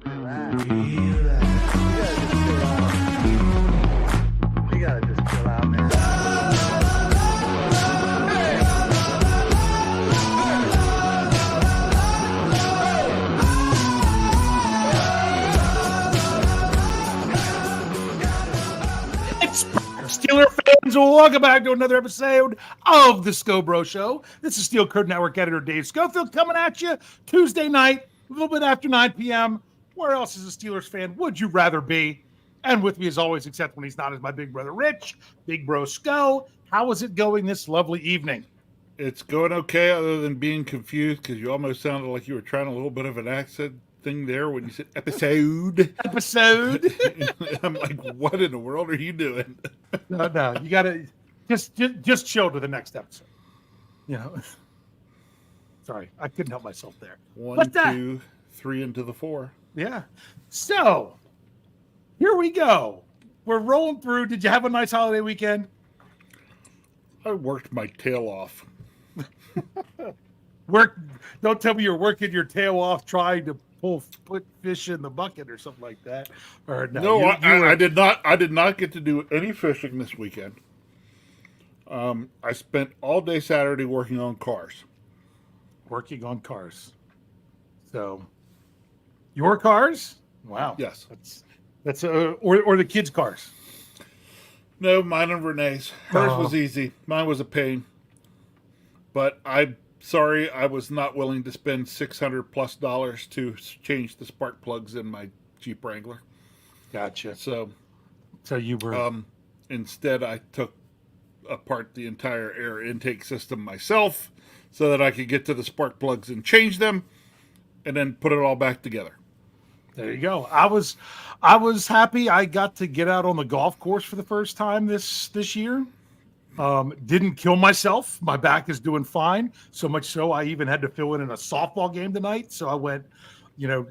Relax. You gotta just chill out, man. Steeler fans, welcome back to another episode of the Scho Bro Show. This is Steel Curtain Network editor Dave Schofield coming at you Tuesday night, a little bit after 9 p.m. Where else is a Steelers fan would you rather be? And with me as always, except when he's not, is my big brother Rich, Big Bro Scho. How is it going this lovely evening? It's going okay, other than being confused because you almost sounded like you were trying a little bit of an accent thing there when you said episode. I'm like, what in the world are you doing? No, you gotta just chill to the next episode. You know, sorry, I couldn't help myself there. 1, 2, 3 into the 4. Yeah. So here we go. We're rolling through. Did you have a nice holiday weekend? I worked my tail off. Don't tell me you're working your tail off trying to put fish in the bucket or something like that. Or no, I did not. I did not get to do any fishing this weekend. I spent all day Saturday working on cars. So, your cars? Wow. Yes. That's or the kids' cars. No, mine and Renee's. Hers was easy. Mine was a pain. But I'm sorry, I was not willing to spend $600+ to change the spark plugs in my Jeep Wrangler. Gotcha. So you were instead I took apart the entire air intake system myself so that I could get to the spark plugs and change them and then put it all back together. There you go. I was happy I got to get out on the golf course for the first time this year. Didn't kill myself. My back is doing fine. So much so I even had to fill in a softball game tonight. So I went,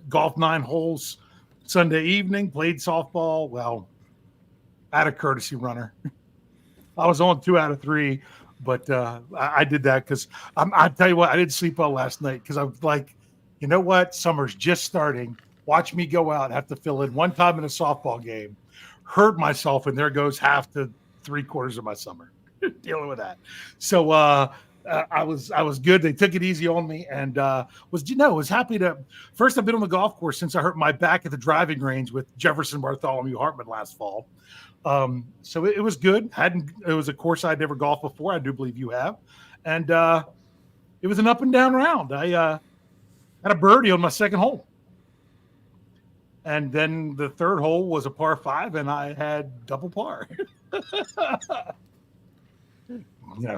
golf 9 holes Sunday evening, played softball. Well, I had a courtesy runner. I was on 2 out of 3, but I did that because I tell you what, I didn't sleep well last night because I was like, you know what? Summer's just starting. Watch me go out and have to fill in one time in a softball game, hurt myself, and there goes half to 3/4 of my summer dealing with that. So I was good. They took it easy on me and was happy to. First, I've been on the golf course since I hurt my back at the driving range with Jefferson Bartholomew Hartman last fall. So it was good. It was a course I'd never golfed before. I do believe you have, and it was an up and down round. I had a birdie on my second hole. And then the third hole was a par 5, and I had double par.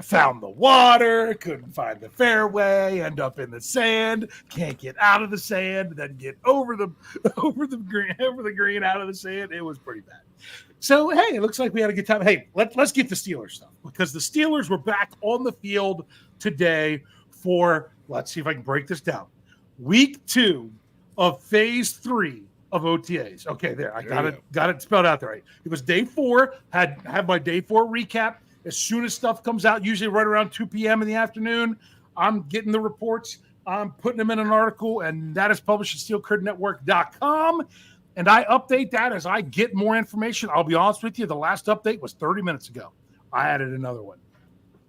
Found the water, couldn't find the fairway, end up in the sand, can't get out of the sand, then get over the green out of the sand. It was pretty bad. So hey, it looks like we had a good time. Hey, let's get the Steelers stuff because the Steelers were back on the field today for, let's see if I can break this down. Week 2 of phase 3 of OTAs. Okay, there. I got it spelled out there right. It was day 4. Had my day 4 recap. As soon as stuff comes out, usually right around 2 p.m. in the afternoon, I'm getting the reports. I'm putting them in an article, and that is published at steelcurtainnetwork.com. And I update that as I get more information. I'll be honest with you, the last update was 30 minutes ago. I added another one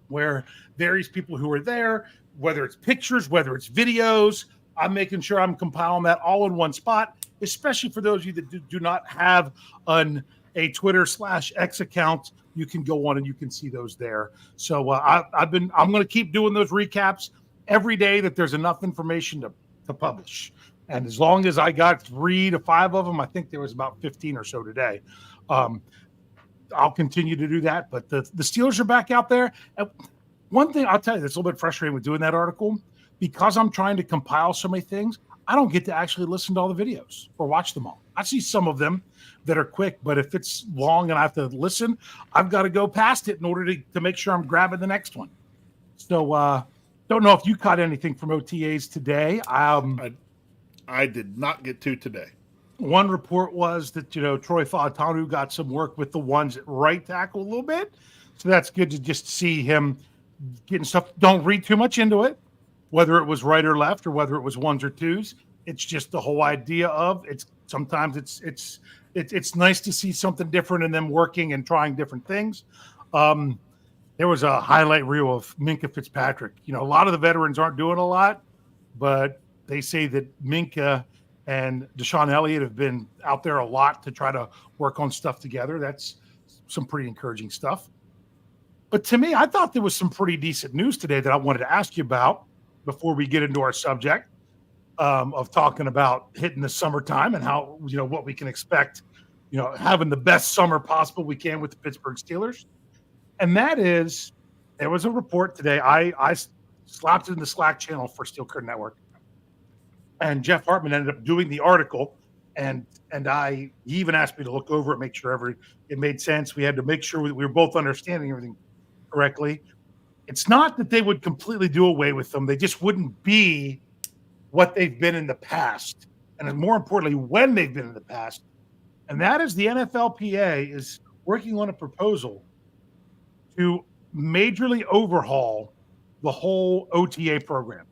where various people who are there, whether it's pictures, whether it's videos, I'm making sure I'm compiling that all in one spot, especially for those of you that do not have a Twitter/X account. You can go on and you can see those there. So I'm going to keep doing those recaps every day that there's enough information to publish. And as long as I got 3 to 5 of them, I think there was about 15 or so today. I'll continue to do that. But the Steelers are back out there. And one thing I'll tell you that's a little bit frustrating with doing that article, because I'm trying to compile so many things, I don't get to actually listen to all the videos or watch them all. I see some of them that are quick, but if it's long and I have to listen, I've got to go past it in order to make sure I'm grabbing the next one. So don't know if you caught anything from OTAs today. I did not get to today. One report was that, Troy Fautanu got some work with the ones at right tackle a little bit. So that's good to just see him getting stuff. Don't read too much into it, whether it was right or left or whether it was ones or twos. It's just the whole idea of it's sometimes it's nice to see something different in them working and trying different things. Um, there was a highlight reel of Minka Fitzpatrick. You know, a lot of the veterans aren't doing a lot, but they say that Minka and Deshaun Elliott have been out there a lot to try to work on stuff together. That's some pretty encouraging stuff. But to me, I thought there was some pretty decent news today that I wanted to ask you about before we get into our subject of talking about hitting the summertime and how, you know, what we can expect, you know, having the best summer possible we can with the Pittsburgh Steelers. And that is, there was a report today. I slapped it in the Slack channel for Steel Curtain Network, and Jeff Hartman ended up doing the article. And he even asked me to look over it, make sure it made sense. We had to make sure we were both understanding everything correctly. It's not that they would completely do away with them; they just wouldn't be what they've been in the past, and more importantly, when they've been in the past. And that is the NFLPA is working on a proposal to majorly overhaul the whole OTA program,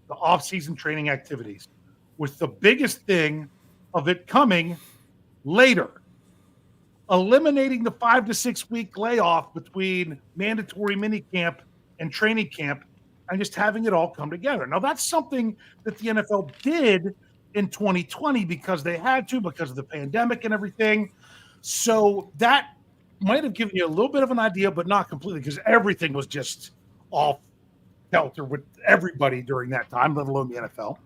the off-season training activities, with the biggest thing of it coming later, eliminating the 5 to 6 week layoff between mandatory minicamp and training camp and just having it all come together. Now, that's something that the NFL did in 2020 because they had to, because of the pandemic and everything. So that might have given you a little bit of an idea, but not completely, because everything was just off kilter with everybody during that time, let alone the NFL.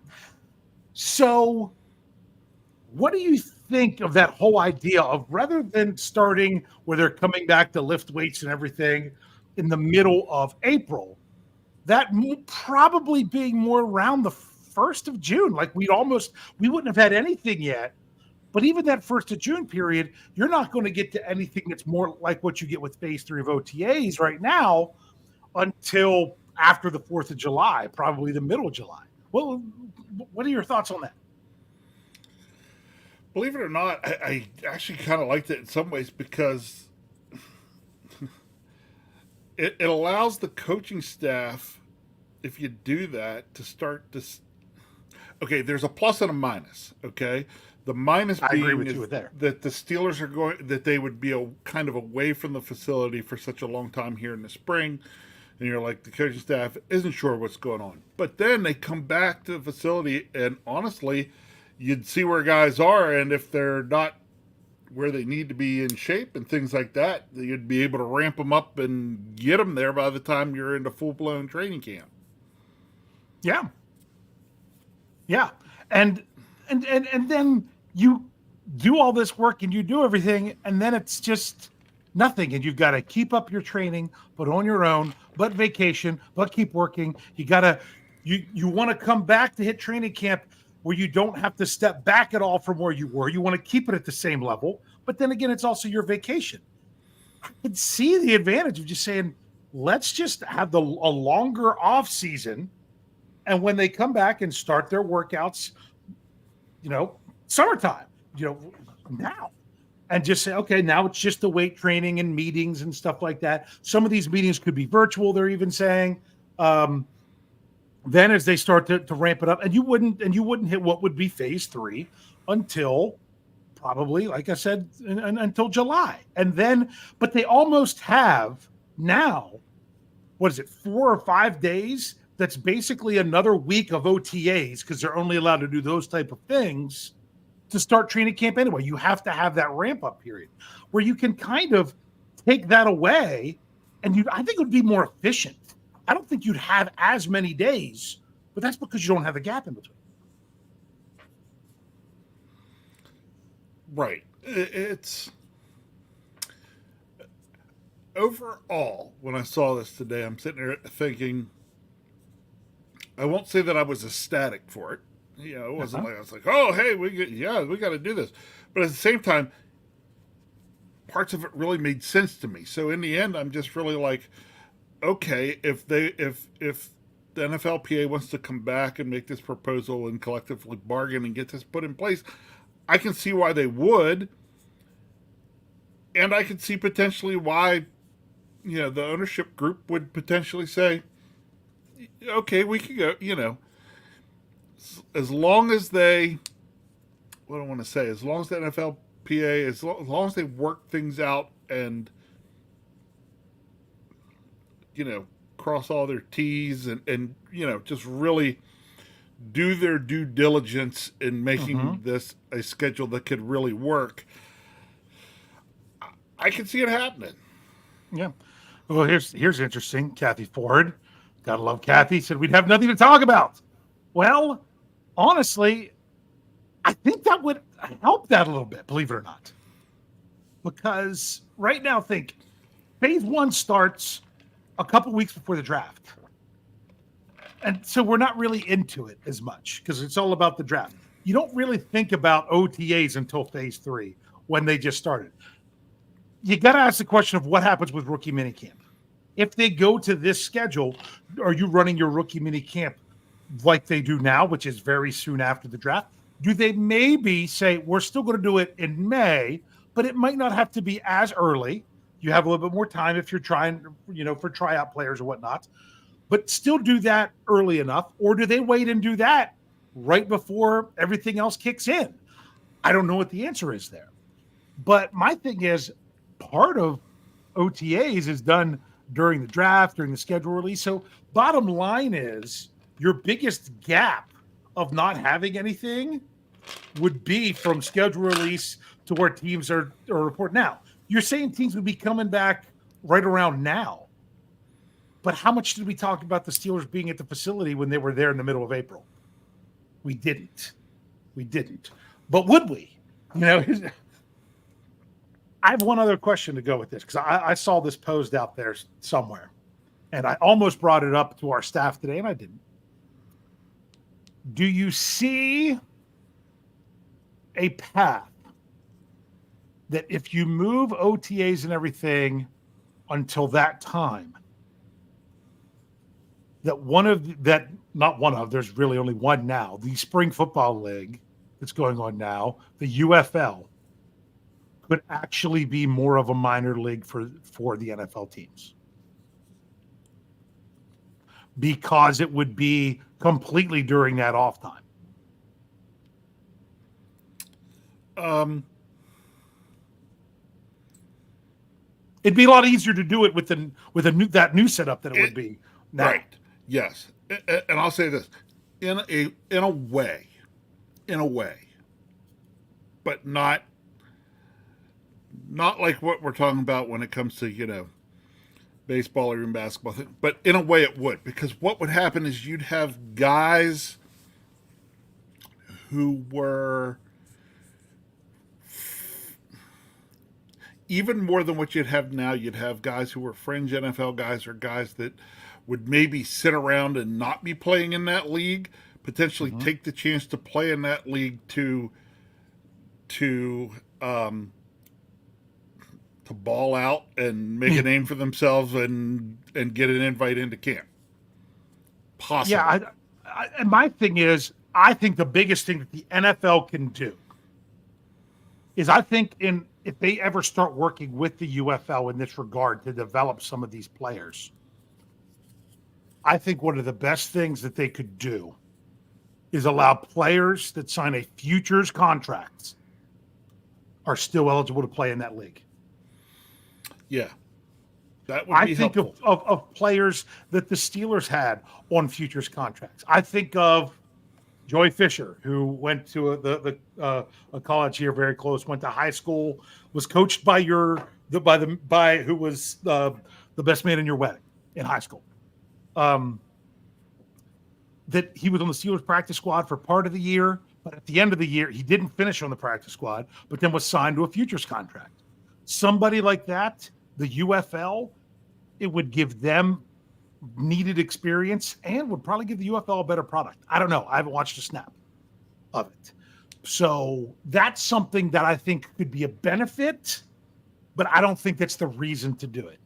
So what do you think of that whole idea of, rather than starting where they're coming back to lift weights and everything in the middle of April, that probably being more around the 1st of June? Like we wouldn't have had anything yet. But even that 1st of June period, you're not going to get to anything that's more like what you get with phase 3 of OTAs right now until after the 4th of July, probably the middle of July. Well, what are your thoughts on that? Believe it or not, I actually kind of liked it in some ways because it allows the coaching staff, if you do that, to start to. Okay, there's a plus and a minus. Okay, the minus being is that the Steelers are that they would be kind of away from the facility for such a long time here in the spring, and you're like, the coaching staff isn't sure what's going on. But then they come back to the facility, and honestly, you'd see where guys are, and if they're not where they need to be in shape and things like that, you'd be able to ramp them up and get them there by the time you're into full-blown training camp. Yeah. Yeah. And then you do all this work and you do everything, and then it's just nothing. And you've got to keep up your training, but on your own, but vacation, but keep working. You want to come back to hit training camp where you don't have to step back at all from where you were. You want to keep it at the same level, but then again, it's also your vacation. I could see the advantage of just saying, let's just have a longer off season. And when they come back and start their workouts, summertime, now, and just say, okay, now it's just the weight training and meetings and stuff like that. Some of these meetings could be virtual, they're even saying. Then as they start to ramp it up, and you wouldn't hit what would be phase 3 until probably, like I said, until July. And then, but they almost have now, 4 or 5 days? That's basically another week of OTAs, because they're only allowed to do those type of things to start training camp anyway. You have to have that ramp up period where you can kind of take that away, and I think it would be more efficient. I don't think you'd have as many days, but that's because you don't have a gap in between. Right. It's overall, when I saw this today, I'm sitting there thinking, I won't say that I was ecstatic for it. It wasn't like I was like, oh, hey, we got to do this. But at the same time, parts of it really made sense to me. So in the end, I'm just really like, okay, if the NFLPA wants to come back and make this proposal and collectively bargain and get this put in place, I can see why they would. And I can see potentially why, the ownership group would potentially say, okay, we could go, as long as they, what do I want to say, as long as the NFLPA, as long as they work things out and, cross all their T's and just really do their due diligence in making this a schedule that could really work, I can see it happening. Yeah. Well, here's interesting. Kathy Ford, gotta love Kathy, said we'd have nothing to talk about. Well, honestly, I think that would help that a little bit, believe it or not. Because right now, think phase 1 starts a couple weeks before the draft. And so we're not really into it as much because it's all about the draft. You don't really think about OTAs until phase 3 when they just started. You got to ask the question of what happens with rookie minicamp. If they go to this schedule, are you running your rookie minicamp like they do now, which is very soon after the draft? Do they maybe say, we're still going to do it in May, but it might not have to be as early. You have a little bit more time if you're trying, for tryout players or whatnot, but still do that early enough. Or do they wait and do that right before everything else kicks in? I don't know what the answer is there. But my thing is, part of OTAs is done during the draft, during the schedule release. So bottom line is your biggest gap of not having anything would be from schedule release to where teams are reporting. Now, you're saying teams would be coming back right around now. But how much did we talk about the Steelers being at the facility when they were there in the middle of April? We didn't. But would we? I have one other question to go with this because I saw this posed out there somewhere, and I almost brought it up to our staff today, and I didn't. Do you see a path that if you move OTAs and everything until that time, there's really only one now, the Spring Football League that's going on now, the UFL, could actually be more of a minor league for the NFL teams? Because it would be completely during that off time. It'd be a lot easier to do it with that new setup than it would be now. Right. Yes. And I'll say this, in a way, but not like what we're talking about when it comes to, baseball or even basketball, but in a way it would, because what would happen is you'd have guys who were even more than what you'd have now. You'd have guys who were fringe NFL guys or guys that would maybe sit around and not be playing in that league, potentially take the chance to play in that league to ball out and make a name for themselves and get an invite into camp. Possibly. Yeah, and my thing is, I think the biggest thing that the NFL can do is, I think if they ever start working with the UFL in this regard to develop some of these players, I think one of the best things that they could do is allow players that sign a futures contract are still eligible to play in that league. Yeah, that would be helpful. I think of players that the Steelers had on futures contracts. I think of Joey Fisher, who went to a college here very close, went to high school, was coached by who was the best man in your wedding in high school. That he was on the Steelers practice squad for part of the year, but at the end of the year, he didn't finish on the practice squad, but then was signed to a futures contract. Somebody like that, the UFL, it would give them needed experience and would probably give the UFL a better product. I don't know. I haven't watched a snap of it. So that's something that I think could be a benefit, but I don't think that's the reason to do it.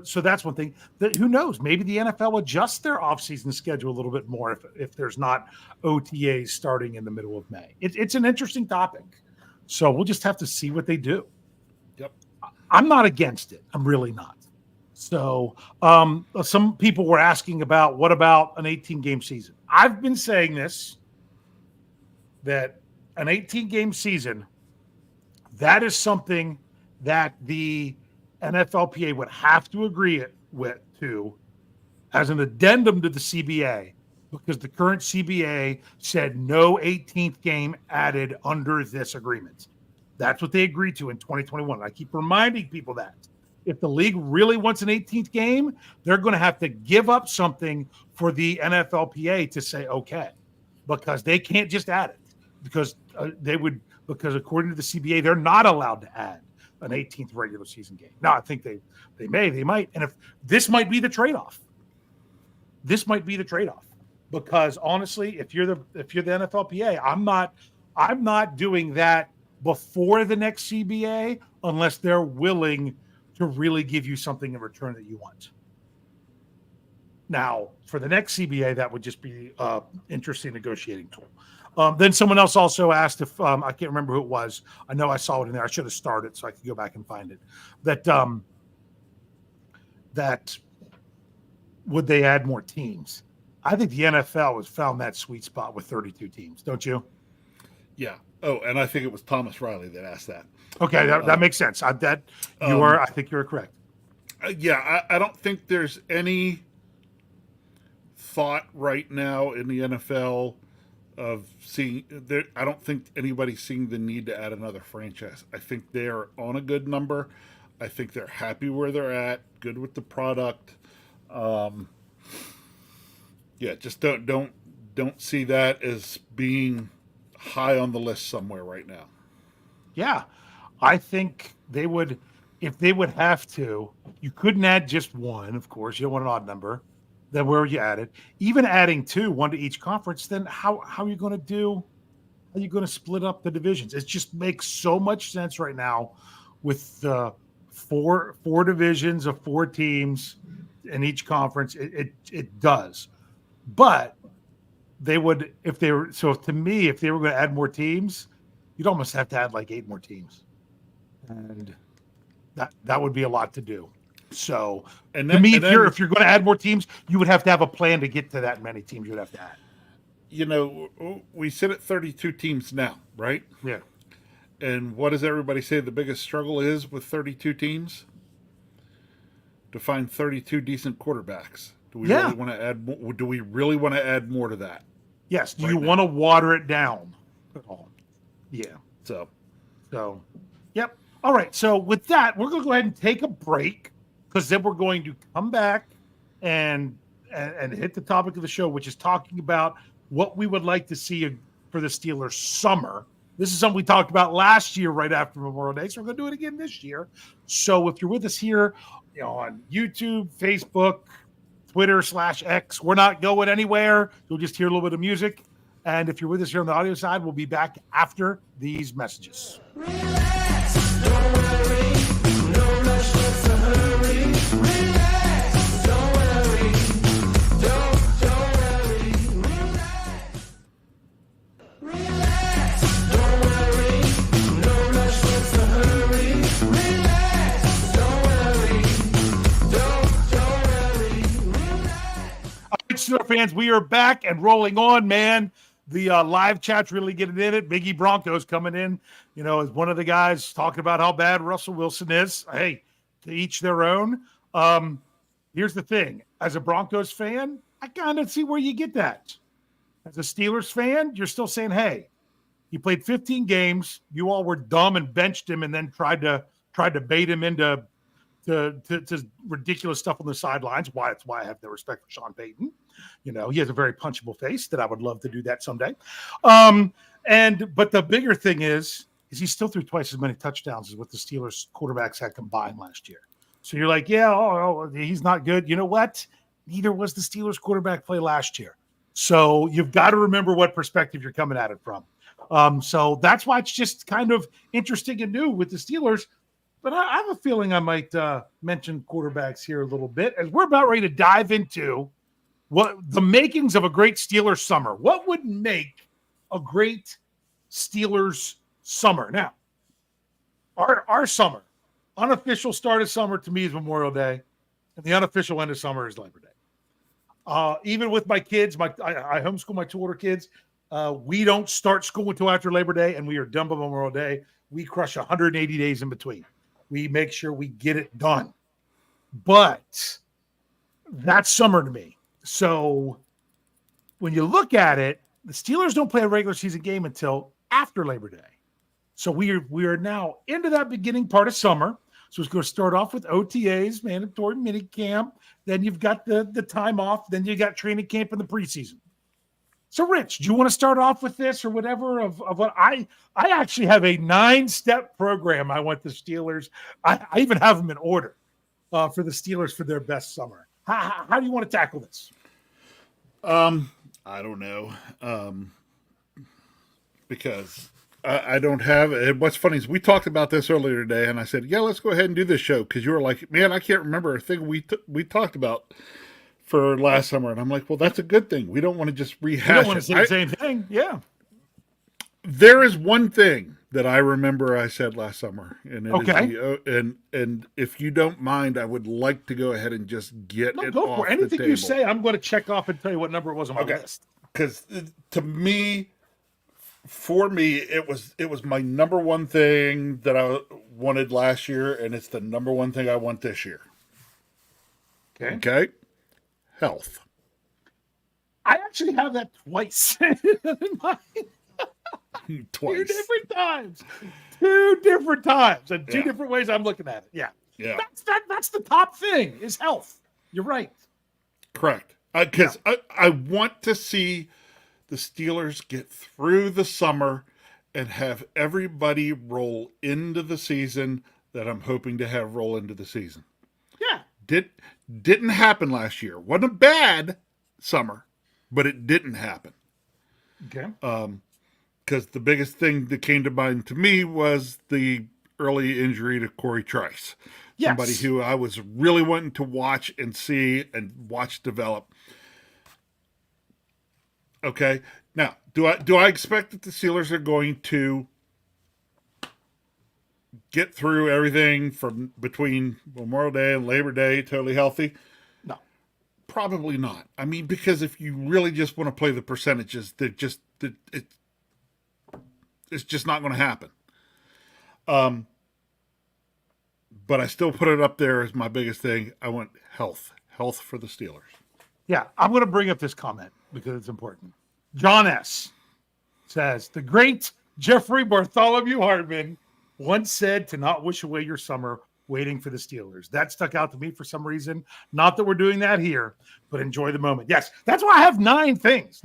So that's one thing. Who knows? Maybe the NFL adjusts their offseason schedule a little bit more if there's not OTAs starting in the middle of May. It's an interesting topic. So we'll just have to see what they do. Yep. I'm not against it. I'm really not. So some people were asking about what about an 18-game season? I've been saying this, that an 18-game season, that is something that the NFLPA would have to agree with to as an addendum to the CBA, because the current CBA said no 18th game added under this agreement. That's what they agreed to in 2021. I keep reminding people that if the league really wants an 18th game, they're going to have to give up something for the NFLPA to say okay, because they can't just add it, because because according to the CBA, they're not allowed to add an 18th regular season game. Now, I think they might, and if this might be the trade-off. This might be the trade-off, because honestly, if you're the NFLPA, I'm not doing that before the next CBA unless they're willing to really give you something in return that you want. Now, for the next CBA, that would just be an interesting negotiating tool. Then someone else also asked if I can't remember who it was. I know I saw it in there. I should have started so I could go back and find it. That would they add more teams? I think the NFL has found that sweet spot with 32 teams, don't you? Yeah. Oh, and I think it was Thomas Riley that asked that. Okay, that makes sense. I think you're correct. Yeah, I don't think there's any thought right now in the NFL of seeing. I don't think anybody's seeing the need to add another franchise. I think they are on a good number. I think they're happy where they're at, good with the product. Yeah, just don't see that as being high on the list somewhere right now. Yeah, I think they would, if they would have to. You couldn't add just one, of course. You don't want an odd number. Then where would you add it? Even adding two, one to each conference, then how are you going to do? How are you going to split up the divisions? It just makes so much sense right now with the four divisions of 4 teams in each conference. It does. But they would, if they were, so to me, if they were going to add more teams, you'd almost have to add like 8 more teams. And that would be a lot to do. So if you're going to add more teams, you would have to have a plan to get to that many teams you'd have to add. You know, we sit at 32 teams now, right? Yeah. And what does everybody say the biggest struggle is with 32 teams? To find 32 decent quarterbacks. Do we really want to add more? Do we really want to add more to that? Yes. Do you want to water it down at all? Yeah. So, yep. All right. So with that, we're going to go ahead and take a break, because then we're going to come back and hit the topic of the show, which is talking about what we would like to see for the Steelers summer. This is something we talked about last year right after Memorial Day, so we're going to do it again this year. So if you're with us here, on YouTube, Facebook, Twitter /X, we're not going anywhere. You'll just hear a little bit of music. And if you're with us here on the audio side, we'll be back after these messages. Relax, don't worry, no rush, what's a hurry? Relax, don't worry, don't worry, relax. Relax, don't worry, no rush, what's a hurry? Relax, don't worry, don't worry, relax. All right, Steelers fans, we are back and rolling on, man. The live chat's really getting in it. Biggie Broncos coming in, as one of the guys talking about how bad Russell Wilson is. Hey, to each their own. Here's the thing. As a Broncos fan, I kind of see where you get that. As a Steelers fan, you're still saying, hey, he played 15 games. You all were dumb and benched him and then tried to bait him into to ridiculous stuff on the sidelines. That's why I have no respect for Sean Payton. He has a very punchable face that I would love to do that someday. But the bigger thing is he still threw twice as many touchdowns as what the Steelers quarterbacks had combined last year. So you're like, he's not good. You know what? Neither was the Steelers quarterback play last year. So you've got to remember what perspective you're coming at it from. So that's why it's just kind of interesting and new with the Steelers. But I have a feeling I might mention quarterbacks here a little bit as we're about ready to dive into what the makings of a great Steelers summer. What would make a great Steelers summer? Now, our summer, unofficial start of summer to me is Memorial Day. and the unofficial end of summer is Labor Day. Even with my kids, I homeschool my 2 older kids. We don't start school until after Labor Day, and we are done by Memorial Day. We crush 180 days in between. We make sure we get it done. But that's summer to me. So when you look at it, the Steelers don't play a regular season game until after Labor Day. So we are now into that beginning part of summer. So it's going to start off with OTAs, mandatory mini camp. Then you've got the time off. Then you got training camp in the preseason. So, Rich, do you want to start off with this or whatever of what I actually have a 9-step program I want the Steelers. I even have them in order for the Steelers for their best summer. How do you want to tackle this? I don't know. Because I don't have it. What's funny is we talked about this earlier today, and I said, yeah, let's go ahead and do this show, because you were like, man, I can't remember a thing we talked about for last summer. And I'm like, well, that's a good thing. We don't want to just rehash You don't want to it. say the same thing. Yeah. There is one thing that I remember I said last summer, and it Okay. is and if you don't mind, I would like to go ahead and just get No, it go off for it. Anything the table. you say, I'm going to check off and tell you what number it was on my Okay. list. Because to me, for me, it was my number one thing that I wanted last year, and it's the number one thing I want this year. Okay. Okay, health. I actually have that twice in my Twice. 2 different times. 2 different times and 2 Yeah. different ways I'm looking at it. Yeah. Yeah, That's the top thing is health. You're right. correct. Because I want to see the Steelers get through the summer and have everybody roll into the season that I'm hoping to have roll into the season. Yeah. Didn't happen last year. Wasn't a bad summer, but it didn't happen. Okay. Because the biggest thing that came to mind to me was the early injury to Corey Trice. Yes. Somebody who I was really wanting to watch and see and watch develop. Okay. Now, do I expect that the Steelers are going to get through everything from between Memorial Day and Labor Day totally healthy? No. Probably not. I mean, because if you really just want to play the percentages, it's just not going to happen. But I still put it up there as my biggest thing. I want health for the Steelers. Yeah, I'm going to bring up this comment because it's important. John S. says, the great Jeffrey Bartholomew Hardman once said to not wish away your summer waiting for the Steelers. That stuck out to me for some reason. Not that we're doing that here, but enjoy the moment. Yes, that's why I have 9 things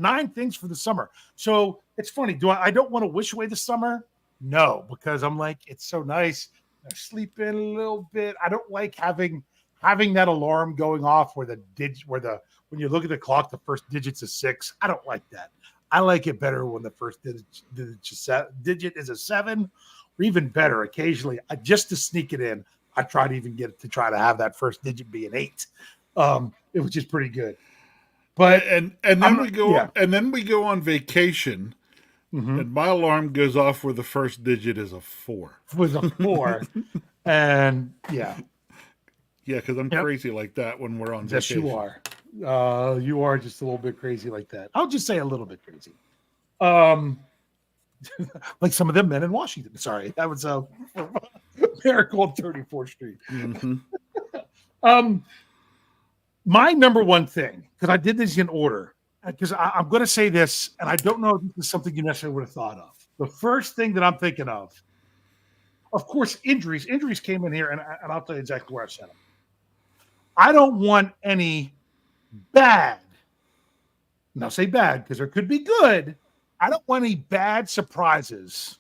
for the summer. So it's funny. I don't want to wish away the summer? No, because I'm like, it's so nice. I sleep in a little bit. I don't like having that alarm going off when you look at the clock, the first digit's a 6. I don't like that. I like it better when the first digit is a 7, or even better. Occasionally, just to sneak it in, I try to even get it to try to have that first digit be an 8, which is pretty good. But And then we go yeah. and then we go on vacation, and my alarm goes off where the first digit is a 4. was a 4, and yeah. Yeah, because I'm Yep. crazy like that when we're on Yes, vacation. you are. You are just a little bit crazy like that. I'll just say a little bit crazy. Like some of them men in Washington. Sorry, that was a miracle on 34th Street. Mhm. My number one thing, because I did this in order, because I'm going to say this, and I don't know if this is something you necessarily would have thought of. The first thing that I'm thinking of course, injuries. Injuries came in here, and I'll tell you exactly where I set them. I don't want any bad. Now say bad because there could be good. I don't want any bad surprises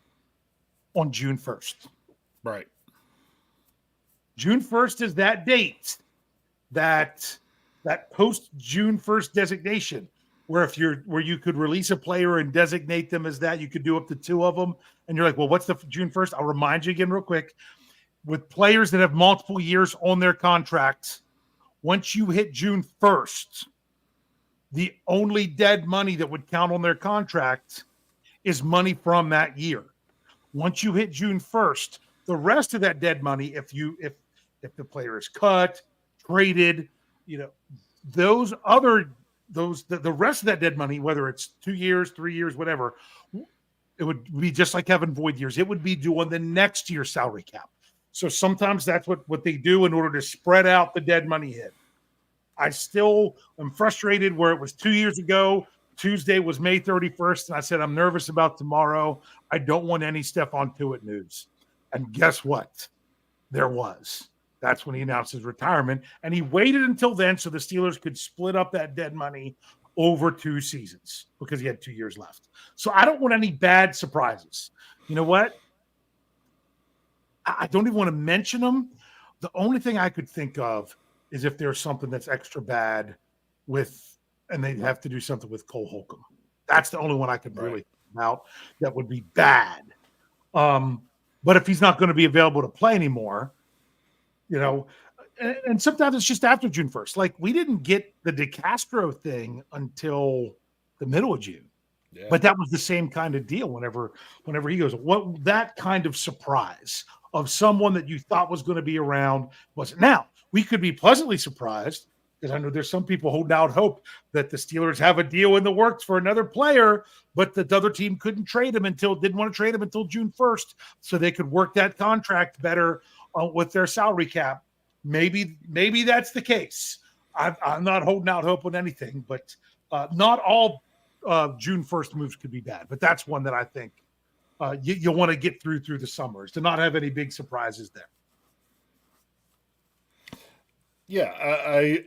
on June 1st. Right. June 1st is that date, that post June 1st designation, where you could release a player and designate them as that. You could do up to 2 of them. And you're like, well, what's the June 1st? I'll remind you again real quick. With players that have multiple years on their contracts, once you hit June 1st, the only dead money that would count on their contract is money from that year. Once you hit June 1st, the rest of that dead money, if the player is cut, traded, you know, those other the rest of that dead money, whether it's 2 years, 3 years, whatever, it would be just like having void years. It would be due on the next year's salary cap. So sometimes that's what they do in order to spread out the dead money hit. I still am frustrated where it was 2 years ago. Tuesday was May 31st, and I said, I'm nervous about tomorrow. I don't want any Stephon Tuitt news. And guess what? There was. That's when he announced his retirement, and he waited until then so the Steelers could split up that dead money over 2 seasons because he had 2 years left. So I don't want any bad surprises. You know what? I don't even want to mention them. The only thing I could think of is if there's something that's extra bad with, and they'd have to do something with Cole Holcomb. That's the only one I could really think about that would be bad. But if he's not going to be available to play anymore, you know, and sometimes it's just after June 1st. Like, we didn't get the DeCastro thing until the middle of June. Yeah. But that was the same kind of deal whenever he goes. What that kind of surprise of someone that you thought was going to be around wasn't. Now, we could be pleasantly surprised, because I know there's some people holding out hope that the Steelers have a deal in the works for another player, but the other team didn't want to trade him until June 1st, so they could work that contract better with their salary cap. Maybe that's the case. I'm not holding out hope on anything, but not all June 1st moves could be bad. But that's one that I think you'll want to get through the summers to not have any big surprises there. Yeah,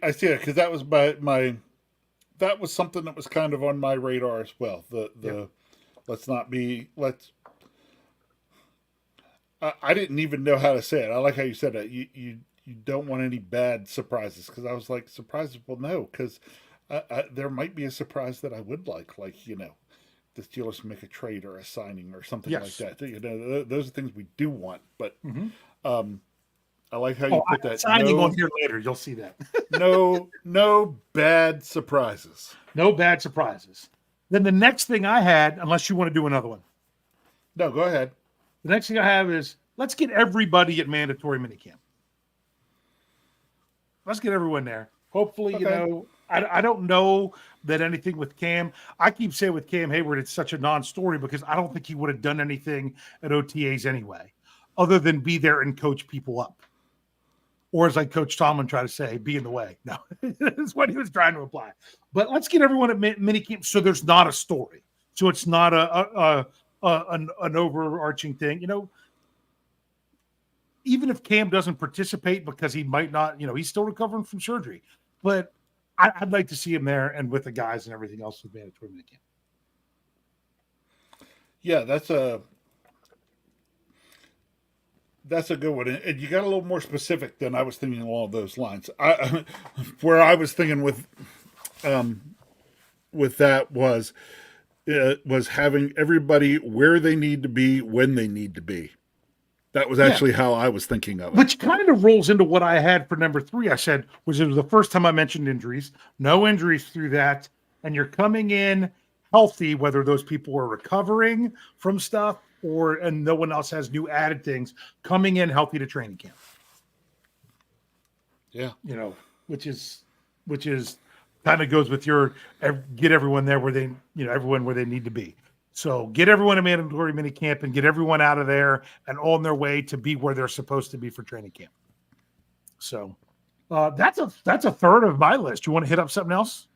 I see it, because that was that was something that was kind of on my radar as well. I didn't even know how to say it. I like how you said that. You don't want any bad surprises, because I was like, surprises? Well, no, because there might be a surprise that I would like, the Steelers make a trade or a signing or something like that. You know, those are things we do want, but I like how you put that. Signing on here later, you'll see that. no bad surprises. No bad surprises. Then the next thing I had, unless you want to do another one. No, go ahead. The next thing I have is, let's get everybody at mandatory minicamp. Let's get everyone there. Hopefully, okay. I don't know that anything with Cam. I keep saying with Cam Hayward, it's such a non-story because I don't think he would have done anything at OTAs anyway, other than be there and coach people up. Or as like Coach Tomlin tried to say, be in the way. No, that's what he was trying to imply. But let's get everyone at minicamp so there's not a story. So it's not an overarching thing. You know, even if Cam doesn't participate because he might not, he's still recovering from surgery. But I'd like to see him there and with the guys and everything else with mandatory minicamp. Yeah, that's a good one. And you got a little more specific than I was thinking along those lines. Where I was thinking with that was having everybody where they need to be when they need to be. That was actually how I was thinking of it. Which kind of rolls into what I had for number 3. I said, it was the first time I mentioned injuries. No injuries through that. And you're coming in healthy, whether those people are recovering from stuff and no one else has new added things, coming in healthy to training camp. Yeah. Which is kind of goes with your get everyone there where they, everyone where they need to be. So get everyone a mandatory mini camp and get everyone out of there and on their way to be where they're supposed to be for training camp. So that's a third of my list. You want to hit up something else?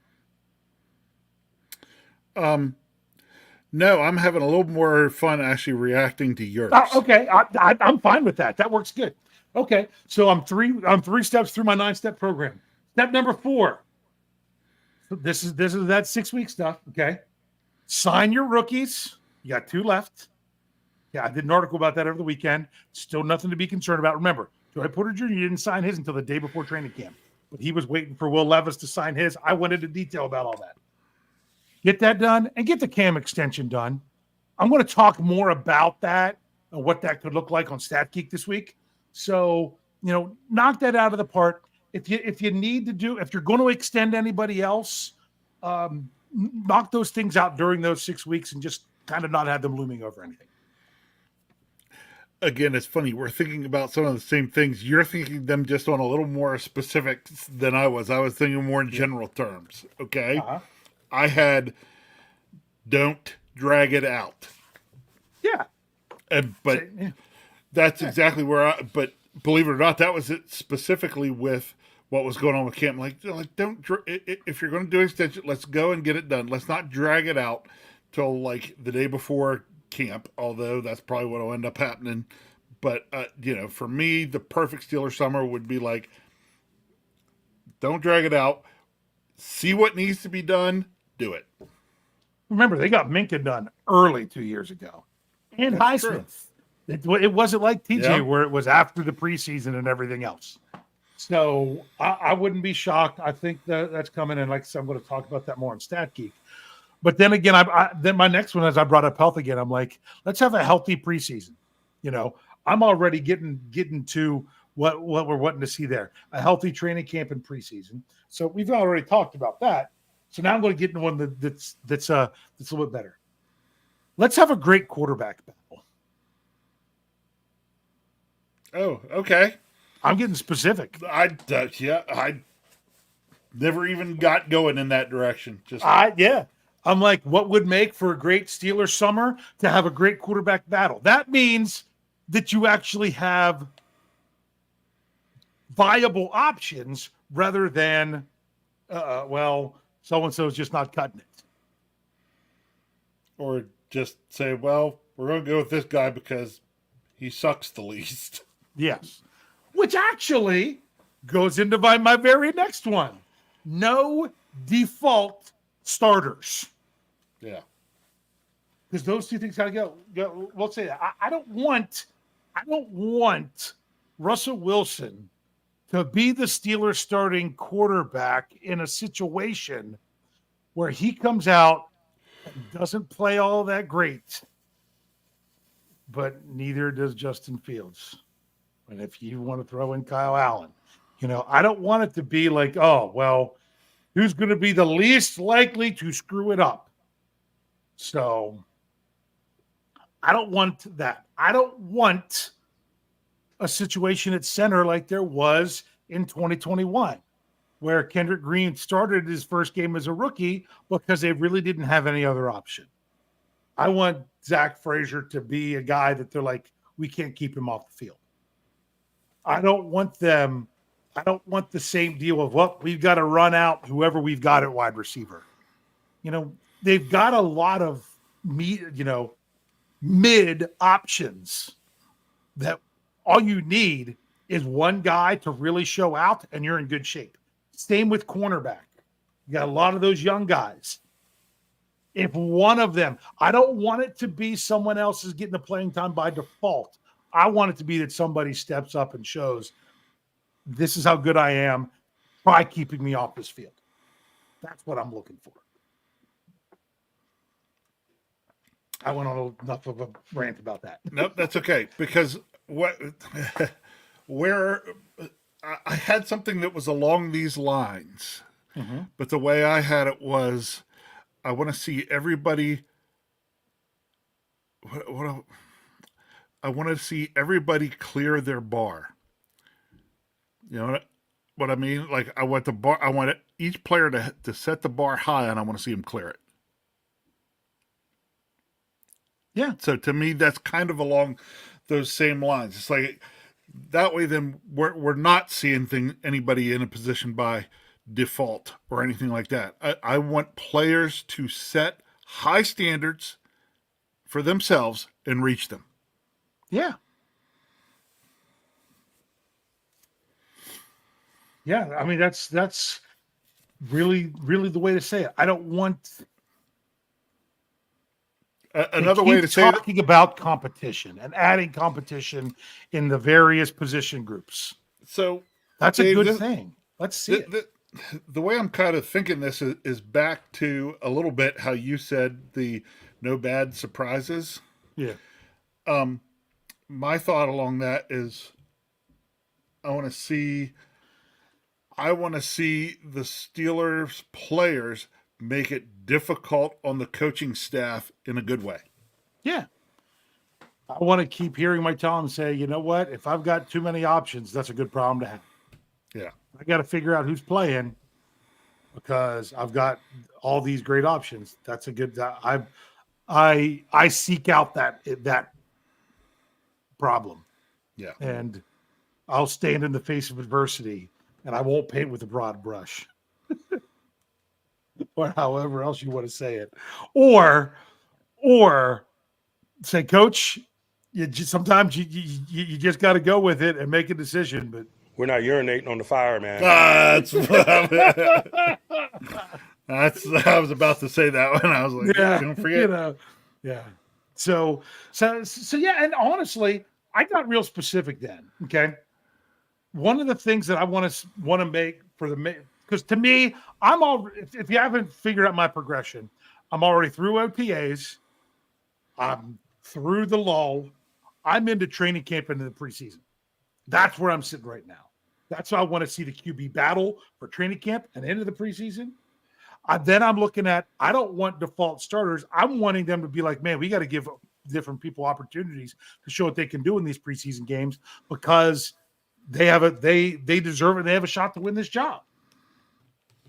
No, I'm having a little more fun actually reacting to yours. Okay, I'm fine with that. That works good. Okay, so I'm three steps through my 9-step program. Step number 4. This is that 6-week stuff. Okay. Sign your rookies. You got 2 left. Yeah, I did an article about that over the weekend. Still nothing to be concerned about. Remember, Joey Porter Jr. didn't sign his until the day before training camp, but he was waiting for Will Levis to sign his. I went into detail about all that. Get that done and get the Cam extension done. I'm going to talk more about that and what that could look like on StatGeek this week. So, knock that out of the park. If you need to if you're going to extend anybody else, knock those things out during those 6 weeks and just kind of not have them looming over anything. again, it's funny. We're thinking about some of the same things. You're thinking them just on a little more specifics than I was. I was thinking more in general terms. Okay. Uh-huh. I had don't drag it out. Yeah. But Yeah. that's exactly where but believe it or not, that was it specifically with what was going on with camp. Like don't, if you're going to do extension, let's go and get it done. Let's not drag it out till like the day before camp, although that's probably what will end up happening. But, for me, the perfect Steeler summer would be like, don't drag it out. See what needs to be done. Do it. Remember, they got Minka done early 2 years ago. And That's true. Highsmith. It wasn't like TJ Yeah. where it was after the preseason and everything else. So I wouldn't be shocked. I think that's coming in. Like I said, I'm going to talk about that more on Stat Geek. But then again, then my next one, as I brought up health again, I'm like, let's have a healthy preseason. I'm already getting to what we're wanting to see there. A healthy training camp in preseason. So we've already talked about that. So now I'm going to get into one that's a little bit better. Let's have a great quarterback battle. Oh, okay. I'm getting specific. I never even got going in that direction. Just I'm like, what would make for a great Steelers summer to have a great quarterback battle? That means that you actually have viable options rather than, so-and-so's just not cutting it. or just say, well, we're going to go with this guy because he sucks the least. Yes. Which actually goes into my very next one. No default starters. Yeah. Because those two things gotta go. We'll say that. I don't want Russell Wilson to be the Steelers starting quarterback in a situation where he comes out and doesn't play all that great, but neither does Justin Fields. And if you want to throw in Kyle Allen, I don't want it to be like, oh, well, who's going to be the least likely to screw it up? So I don't want that. I don't want a situation at center like there was in 2021, where Kendrick Green started his first game as a rookie because they really didn't have any other option. I want Zach Frazier to be a guy that they're like, we can't keep him off the field. I don't want the same deal of, well, we've got to run out whoever we've got at wide receiver. They've got a lot of mid options that all you need is one guy to really show out and you're in good shape. Same with cornerback. You got a lot of those young guys. If one of them, I don't want it to be someone else is getting the playing time by default. I want it to be that somebody steps up and shows, this is how good I am by keeping me off this field. That's what I'm looking for. I went on enough of a rant about that. Nope, that's okay. Because where I had something that was along these lines, but the way I had it was, I want to see everybody. I want to see everybody clear their bar. You know what I mean? Like I want each player to set the bar high, and I want to see them clear it. Yeah. So to me, that's kind of along those same lines. It's like that way, then we're not seeing anybody in a position by default or anything like that. I want players to set high standards for themselves and reach them. Yeah. Yeah. I mean, that's really, really the way to say it. I don't want another way to say it. Talking about competition and adding competition in the various position groups. So that's Dave, a good thing. Let's see it. The way I'm kind of thinking this is back to a little bit how you said the no bad surprises. Yeah. My thought along that is I want to see the Steelers players make it difficult on the coaching staff in a good way. Yeah. I want to keep hearing my Tom say, you know what? If I've got too many options, that's a good problem to have. Yeah. I got to figure out who's playing because I've got all these great options. That's a good. I seek out that problem, Yeah. and I'll stand in the face of adversity, and I won't paint with a broad brush, or however else you want to say it, or say, Coach, sometimes you just got to go with it and make a decision. But We're not urinating on the fire, man. That's that's. I was about to say that one. I was like, yeah, don't forget. yeah. So yeah, and honestly, I got real specific then. Okay, one of the things that I want to make for the because to me, I'm all. If you haven't figured out my progression, I'm already through OTAs. I'm through the lull. I'm into training camp into the preseason. That's where I'm sitting right now. That's why I want to see the QB battle for training camp and into the preseason. Then I'm looking at, I don't want default starters. I'm wanting them to be like, man, we got to give different people opportunities to show what they can do in these preseason games because they deserve it. They have a shot to win this job.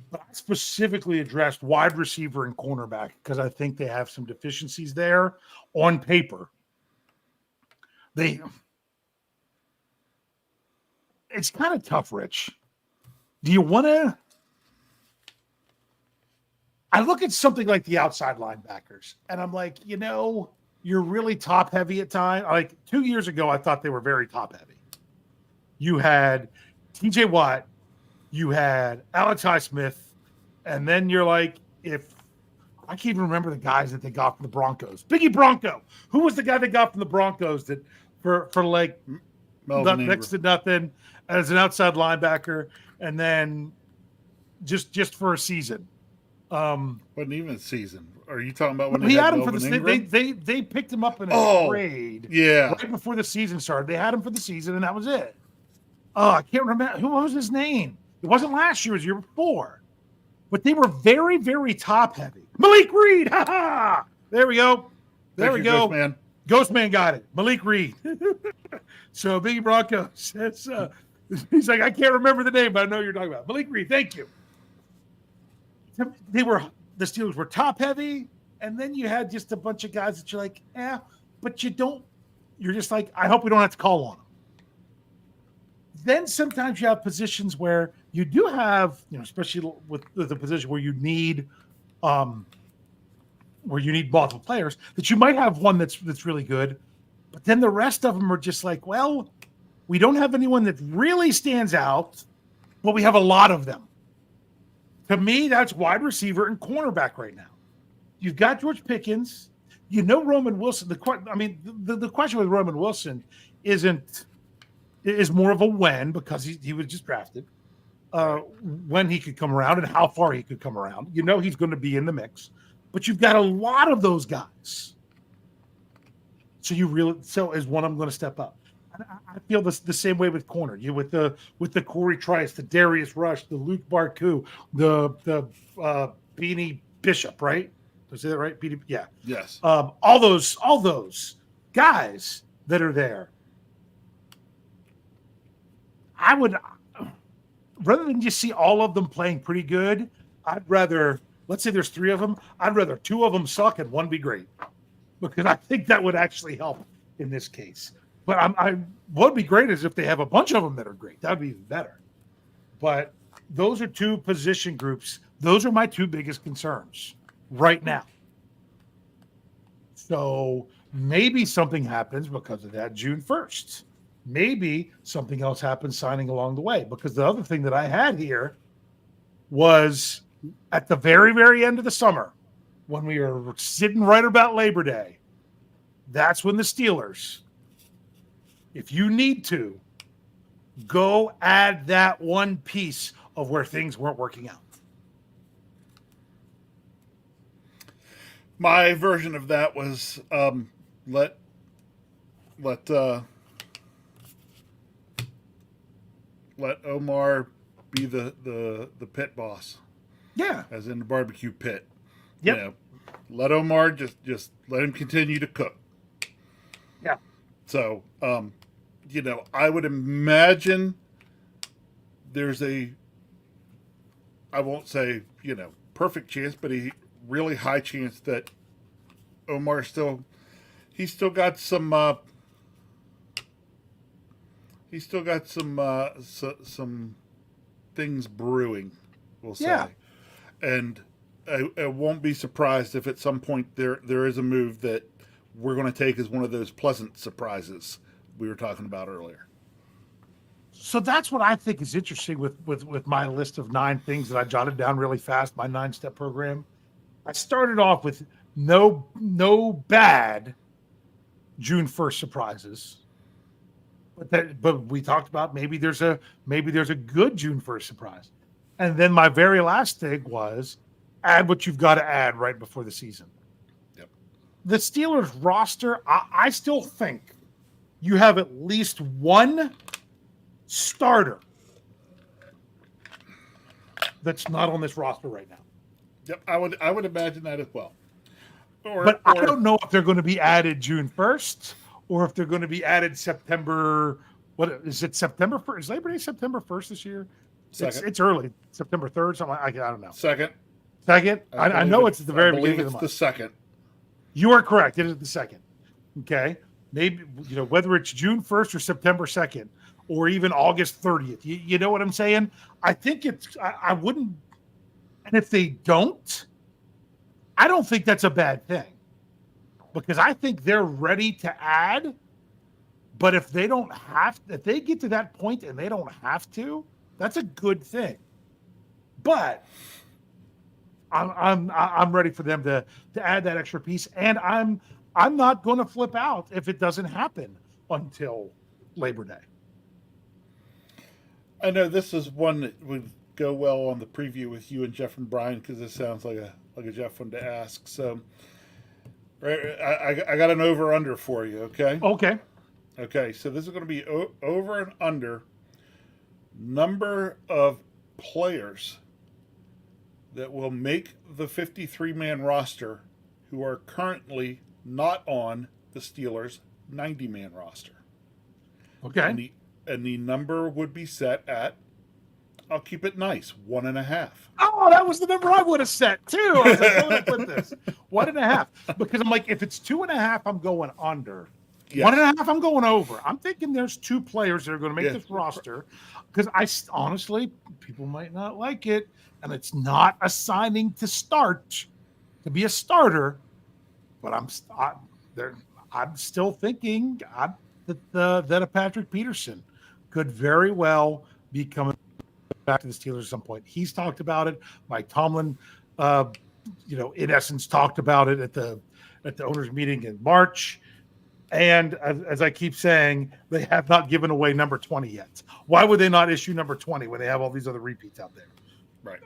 But I specifically addressed wide receiver and cornerback because I think they have some deficiencies there on paper. It's kind of tough, Rich. Do you want to? I look at something like the outside linebackers, and I'm like, you're really top heavy at times. Like 2 years ago, I thought they were very top heavy. You had TJ Watt, you had Alex Highsmith, and then you're like, if I can't even remember the guys that they got from the Broncos. Biggie Bronco. Who was the guy they got from the Broncos that for like next to nothing as an outside linebacker, and then just for a season? Wasn't even a season. Are you talking about when he they had him Melvin for the Ingram? they picked him up in a trade. Yeah. Right before the season started. They had him for the season, and that was it. Oh, I can't remember what was his name. It wasn't last year, it was the year before. But they were very, very top heavy. Malik Reed. Ha ha. There we go. There we go. Ghostman. Ghostman got it. Malik Reed. So Biggie Bronco says he's like, I can't remember the name, but I know you're talking about. Malik Reed, thank you. The Steelers were top heavy, and then you had just a bunch of guys that you're like, but you're just like, I hope we don't have to call on them. Then sometimes you have positions where you do have, especially with the position where you need multiple players, that you might have one that's really good, but then the rest of them are just like, well, we don't have anyone that really stands out, but we have a lot of them. To me, that's wide receiver and cornerback right now. You've got George Pickens. Roman Wilson. The question with Roman Wilson is more of a when, because he was just drafted, when he could come around and how far he could come around. He's going to be in the mix. But you've got a lot of those guys. So is one of them going to step up? I feel the same way with corner. With the Corey Trice, the Darius Rush, the Luke Barku, the Beanie Bishop, right? Did I say that right? Yeah. Yes. All those guys that are there. I would, rather than just see all of them playing pretty good, I'd rather, let's say there's 3 of them, I'd rather 2 of them suck and 1 be great, because I think that would actually help in this case. But what would be great is if they have a bunch of them that are great. That would be even better. But those are 2 position groups. Those are my 2 biggest concerns right now. So maybe something happens because of that June 1st. Maybe something else happens signing along the way. Because the other thing that I had here was at the very, very end of the summer, when we were sitting right about Labor Day, that's when the Steelers, if you need to, go add that one piece of where things weren't working out. My version of that was let Omar be the pit boss. Yeah. As in the barbecue pit. Yep. Let Omar just let him continue to cook. Yeah. So, I would imagine there's I won't say, perfect chance, but a really high chance that Omar he's still got some, some things brewing, we'll say. Yeah. And I won't be surprised if at some point there is a move that we're going to take as one of those pleasant surprises we were talking about earlier. So that's what I think is interesting with my list of 9 things that I jotted down really fast, my 9-step program. I started off with no bad June 1st surprises. But we talked about maybe there's a good June 1st surprise. And then my very last thing was add what you've got to add right before the season. Yep. The Steelers roster, I still think you have at least one starter that's not on this roster right now. Yep, I would imagine that as well. But I don't know if they're going to be added June 1st or if they're going to be added September. What is it? September 1st? Is Labor Day September 1st this year? It's early, September 3rd. Something I don't know. Second. I know it's at the very beginning of the month. It's the second. You are correct. It is the second. Okay. Maybe, whether it's June 1st or September 2nd or even August 30th. You know what I'm saying? I think I wouldn't. And if they don't, I don't think that's a bad thing because I think they're ready to add. But if they get to that point and they don't have to, that's a good thing. But I'm ready for them to add that extra piece, and I'm not going to flip out if it doesn't happen until Labor Day. I know this is one that would go well on the preview with you and Jeff and Brian because this sounds like a Jeff one to ask. So, I got an over under for you. Okay. Okay. So this is going to be over and under number of players that will make the 53-man roster who are currently not on the Steelers' 90-man roster. Okay. And the number would be set at, I'll keep it nice, 1.5. Oh, that was the number I would have set too. I was like, where did I put this? 1.5. Because I'm like, if it's 2.5, I'm going under. Yes. 1.5, I'm going over. I'm thinking there's 2 players that are going to make this roster. Because honestly, people might not like it. And it's not a signing to start, to be a starter. But I'm still thinking that a Patrick Peterson could very well be coming back to the Steelers at some point. He's talked about it. Mike Tomlin, in essence, talked about it at the owners' meeting in March. And as I keep saying, they have not given away number 20 yet. Why would they not issue number 20 when they have all these other repeats out there? Right.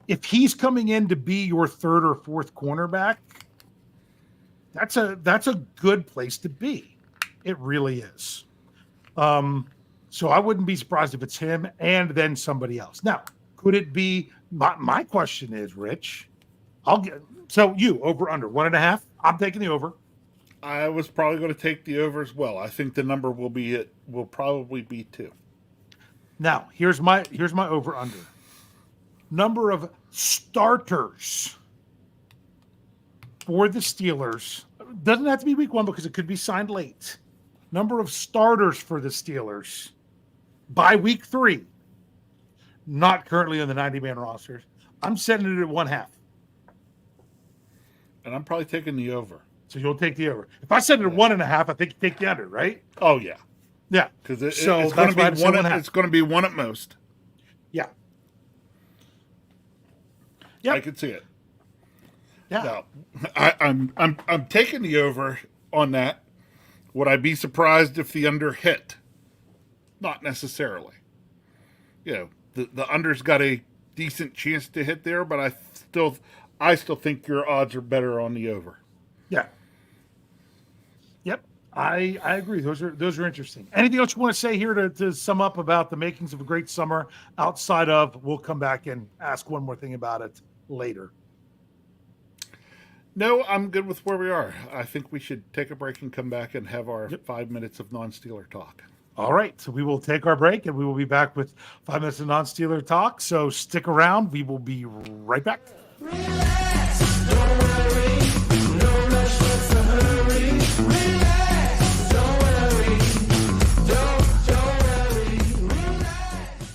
If he's coming in to be your 3rd or 4th cornerback, that's a good place to be. It really is. So I wouldn't be surprised if it's him and then somebody else. Now, could it be? My question is, Rich. You over under 1.5. I'm taking the over. I was probably going to take the over as well. I think the number will probably be 2. Now, here's my over under. Number of starters for the Steelers. Doesn't have to be week 1 because it could be signed late. Number of starters for the Steelers by week 3. Not currently on the 90-man rosters. I'm setting it at 1/2. And I'm probably taking the over. So you'll take the over. If I set it at 1.5, I think you take the under, right? Oh yeah. Yeah. Because it's going to be one. It's going to be 1 at most. Yeah. Yeah. I can see it. Yeah. Now, I'm taking the over on that. Would I be surprised if the under hit? Not necessarily. The under's got a decent chance to hit there, but I still think your odds are better on the over. Yeah. Yep. I agree. Those are interesting. Anything else you want to say here to sum up about the makings of a great summer outside of, we'll come back and ask one more thing about it later. No, I'm good with where we are. I think we should take a break and come back and have our 5 minutes of non-Steeler talk. All right, so we will take our break and we will be back with 5 minutes of non-Steeler talk. So stick around. We will be right back. Relax, don't worry, no rush, what's the hurry? Relax, don't worry, don't worry, relax.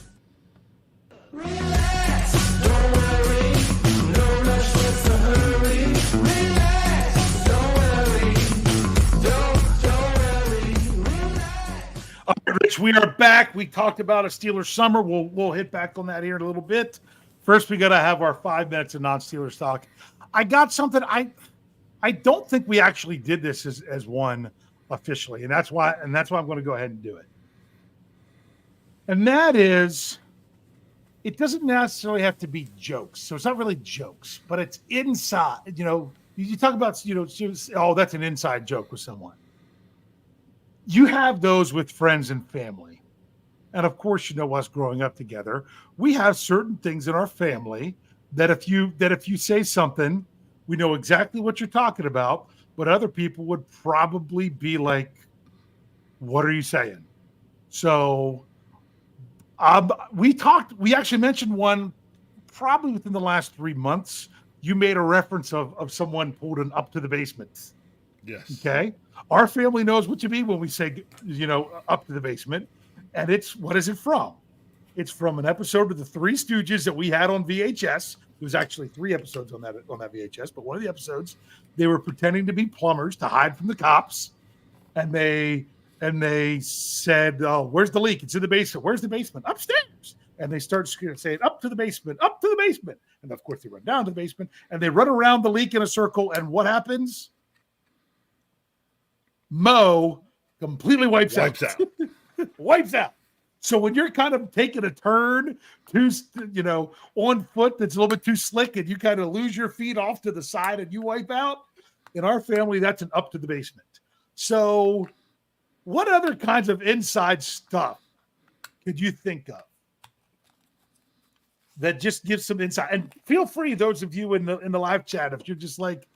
Relax, don't worry, no rush, what's the hurry? Relax, don't worry, don't worry, relax. All right, Rich, we are back. We talked about a Steelers summer. We'll hit back on that here in a little bit. First, we got to have our 5 minutes of non-Steelers talk. I got something. I don't think we actually did this as one officially, and that's why I'm going to go ahead and do it. And that is, it doesn't necessarily have to be jokes. So it's not really jokes, but it's inside. You know, you talk about, you know, oh, that's an inside joke with someone. You have those with friends and family. And of course, you know, us growing up together, we have certain things in our family that if you say something, we know exactly what you're talking about, but other people would probably be like, what are you saying? So we actually mentioned one probably within the last 3 months. You made a reference of someone pulled an up to the basement. Yes. Okay. Our family knows what you mean when we say, you know, up to the basement. And what is it from? It's from an episode of the Three Stooges that we had on VHS. There was actually 3 episodes on that VHS, but one of the episodes, they were pretending to be plumbers to hide from the cops. And they said, oh, where's the leak? It's in the basement. Where's the basement? Upstairs. And they start saying, up to the basement, up to the basement. And of course, they run down to the basement and they run around the leak in a circle. And what happens? Mo completely wipes out. Wipes out. So when you're kind of taking a turn on foot that's a little bit too slick and you kind of lose your feet off to the side and you wipe out, in our family, that's an up to the basement. So what other kinds of inside stuff could you think of that just gives some insight? And feel free, those of you in the live chat, if you're just like,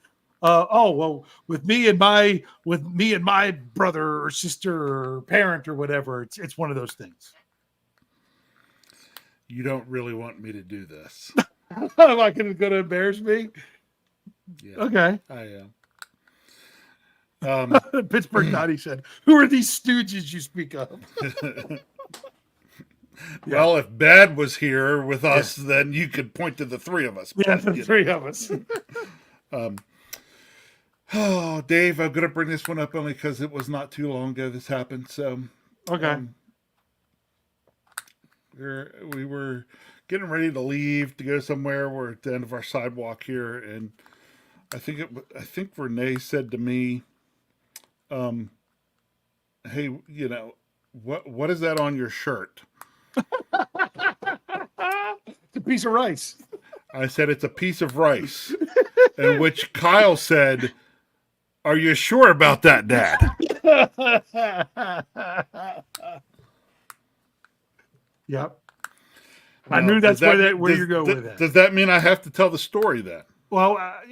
with me and my brother or sister or parent or whatever, it's one of those things. You don't really want me to do this. Am I going to embarrass me? Yeah, Okay. I am. Pittsburgh Dottie said, "Who are these stooges you speak of?" Well, if Bad was here with us, then you could point to the 3 of us. Yeah, the 3 of us. Oh, Dave, I'm going to bring this one up only because it was not too long ago this happened. So, Okay. We were getting ready to leave to go somewhere. We're at the end of our sidewalk here, and I think Renee said to me, "Hey, you know, what is that on your shirt?" It's a piece of rice. I said, "It's a piece of rice," in which Kyle said, "Are you sure about that, Dad?" Yep. I knew that's where you're going with that. Does that mean I have to tell the story then? Well, I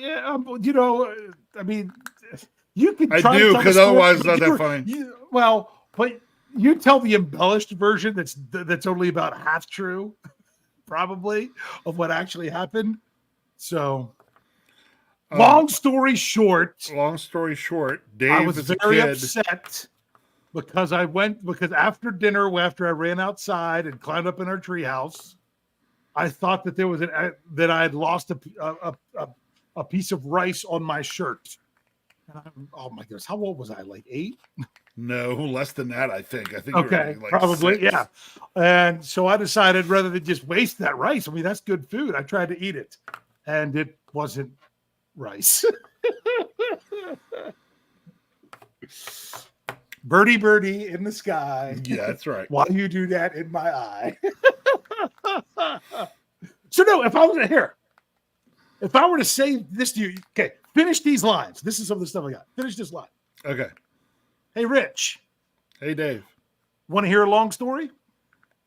mean, you can. I try do, to tell the 'cause story, otherwise it's but not that funny. But you tell the embellished version that's only about half true, probably, of what actually happened. So, long story short, Dave I was as a very kid, upset because after dinner, after I ran outside and climbed up in our treehouse, I thought that that I had lost a piece of rice on my shirt. And oh my goodness, how old was I? Like 8? No, less than that, I think. You Okay, were like probably, 6. yeah. And so I decided rather than just waste that rice, I mean, that's good food. I tried to eat it, and it wasn't rice. Birdie, birdie in the sky. Yeah, that's right. Why you do that in my eye? So no, if I were to say this to you, okay, finish these lines. This is some of the stuff I got. Finish this line. Okay. Hey, Rich. Hey, Dave. Want to hear a long story?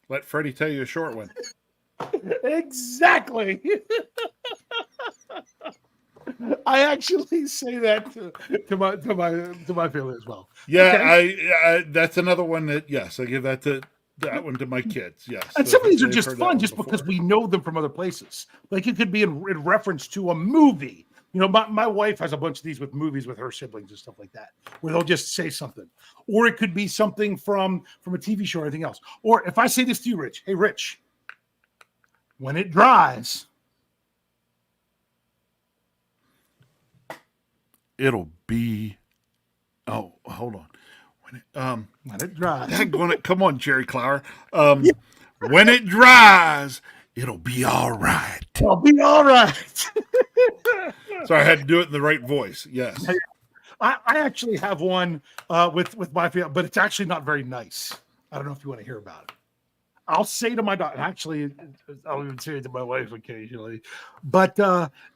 Let Freddie tell you a short one. Exactly. I actually say that to my family as well. Yeah, Okay. I that's another one that yes, I give that one to my kids. Yes, And some of these are they've just heard that fun one just because before. we know them from other places. Like it could be in reference to a movie. You know, my wife has a bunch of these with movies with her siblings and stuff like that, where they'll just say something. Or it could be something from a TV show or anything else. Or if I say this to you, Rich, hey Rich, when it dries, It'll be. Oh, hold on. when it dries. Come on, Jerry Clower. When it dries, it'll be all right. I'll be all right. So I had to do it in the right voice. Yes. I actually have one with my family, but it's actually not very nice. I don't know if you want to hear about it. I'll say to my daughter, actually, I'll even say it to my wife occasionally, but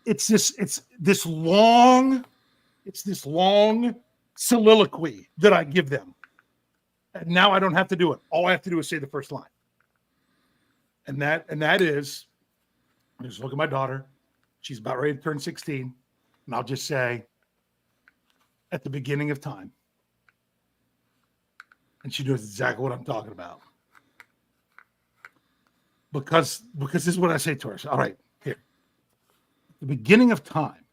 it's this long soliloquy that I give them. And now I don't have to do it. All I have to do is say the first line. And that is, I just look at my daughter. She's about ready to turn 16. And I'll just say, at the beginning of time. And she knows exactly what I'm talking about. Because this is what I say to her. So, all right, here. The beginning of time,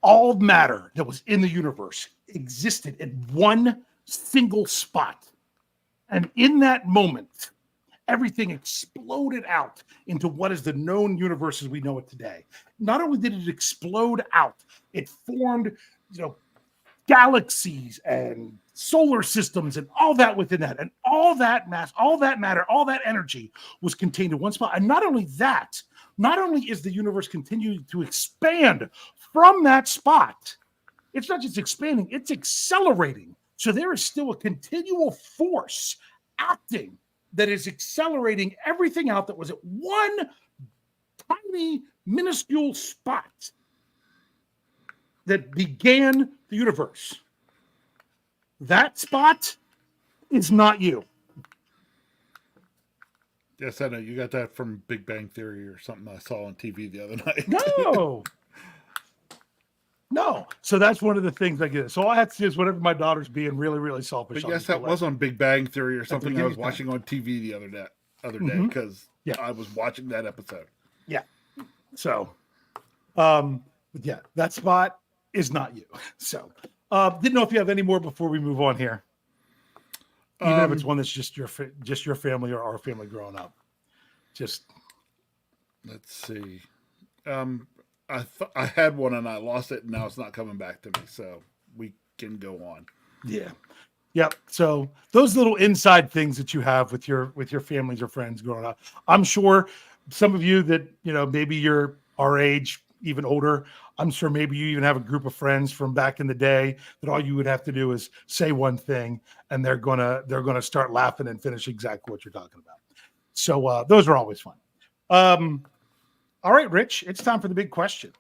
all matter that was in the universe existed in one single spot. And in that moment, everything exploded out into what is the known universe as we know it today. Not only did it explode out, it formed, galaxies and solar systems and all that within that. And all that mass, all that matter, all that energy was contained in one spot. And not only that, not only is the universe continuing to expand from that spot, it's not just expanding, it's accelerating. So there is still a continual force acting that is accelerating everything out that was at one tiny, minuscule spot that began the universe. That spot is not you. Yes, I know. You got that from Big Bang Theory or something I saw on TV the other night. No. No. So that's one of the things I get. So all I have to do is whenever my daughter's being really, really selfish. But yes, that was on Big Bang Theory or something I beginning was of time. watching on TV the other day because Yeah. I was watching that episode. Yeah. So, yeah, that spot is not you. So, didn't know if you have any more before we move on here. Even if it's one that's just your family or our family growing up. Just Let's see. I had one and I lost it, and now it's not coming back to me. So we can go on. yeah. Yep. So those little inside things that you have with your families or friends growing up. I'm sure some of you that, maybe you're our age, even older. I'm sure maybe you even have a group of friends from back in the day that all you would have to do is say one thing and they're gonna start laughing and finish exactly what you're talking about. So those are always fun. All right, Rich, it's time for the big question.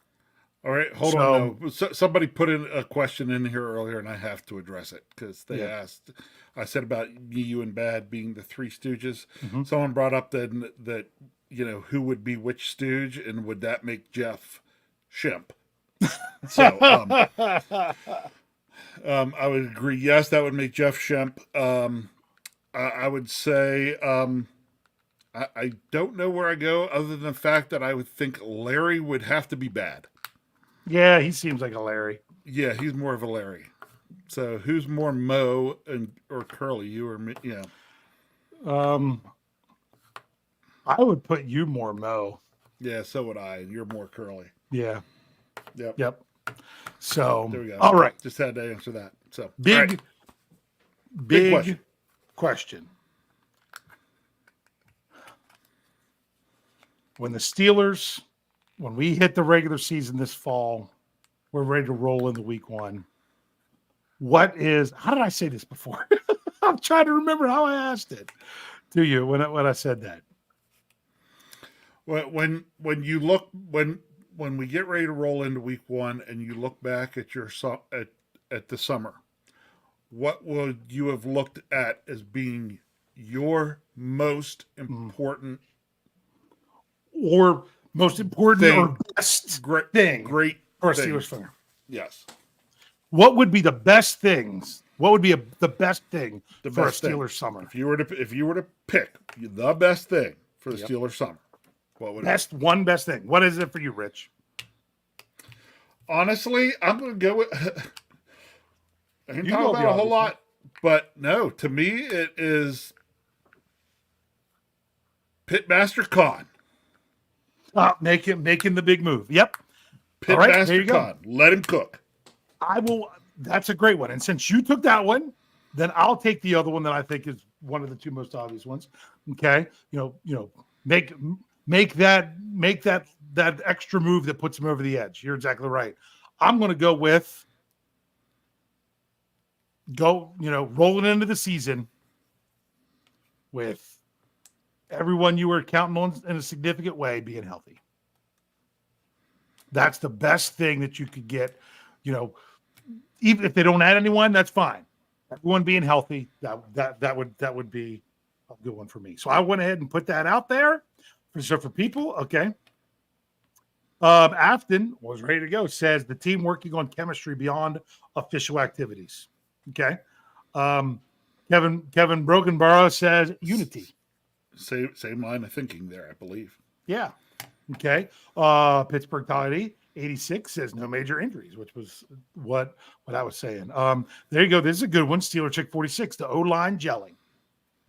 All right, hold on. No, somebody put in a question in here earlier, and I have to address it because they asked. I said about you and Bad being the Three Stooges. Mm-hmm. Someone brought up that who would be which Stooge, and would that make Jeff Shemp? So I would agree. Yes, that would make Jeff Shemp. I would say I don't know where I go other than the fact that I would think Larry would have to be Bad. Yeah, he seems like a Larry. Yeah, he's more of a Larry. So who's more Mo or Curly? You or me? Yeah. I would put you more Mo. Yeah, so would I. You're more Curly. Yeah. Yep. So There we go. all right. Just had to answer that. So Big question. When we hit the regular season this fall, we're ready to roll into week 1. How did I say this before? I'm trying to remember how I asked it to you when I said that. When we get ready to roll into week 1 and you look back at at the summer, what would you have looked at as being your most important or most important thing, or best thing? Great For a things. Steelers fan. Yes. What would be the best things? What would be the best thing The for best a thing. Steelers summer? If you were to pick the best thing for the Yep. Steelers summer, what would Best thing. What is it for you, Rich? Honestly, I'm going to go with. I can You talk go about the a whole obvious lot, but no, to me, it is Pitmaster Khan. Making the big move. Yep. All Pitmaster right, there you go. Khan. Let him cook. I will. That's a great one. And since you took that one, then I'll take the other one that I think is one of the two most obvious ones. Okay, make that extra move that puts him over the edge. You're exactly right. I'm going to go with rolling into the season with everyone you were counting on in a significant way being healthy. That's the best thing that you could get. Even if they don't add anyone, that's fine. Everyone being healthy, that would be a good one for me. So I went ahead and put that out there for people. Okay. Afton was ready to go. Says the team working on chemistry beyond official activities. Okay. Kevin Brokenborough says unity. Same line of thinking there, I believe. Yeah. Okay. Pittsburgh Tidy 86 says no major injuries, which was what I was saying. There you go. This is a good one. Steeler Chick 46, the O-line gelling.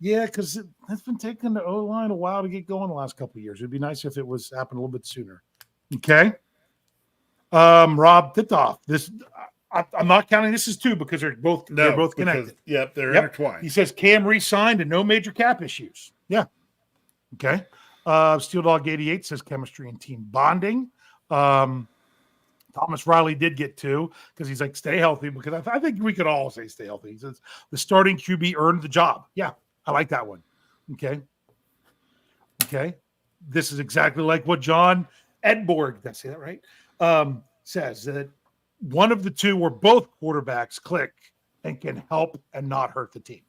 Yeah, because it's been taking the O-line a while to get going the last couple of years. It'd be nice if it was happening a little bit sooner. Okay. Rob Titoff. This I'm not counting this as two because they're both connected. Yep, they're intertwined. He says Cam re-signed and no major cap issues. Yeah. Okay. Steel Dog 88 says chemistry and team bonding. Thomas Riley did get two because he's like, stay healthy, because I think we could all say stay healthy. He says the starting QB earned the job. Yeah, I like that one. Okay. This is exactly like what John Edborg, did I say that right? Says that one of the two or both quarterbacks click and can help and not hurt the team.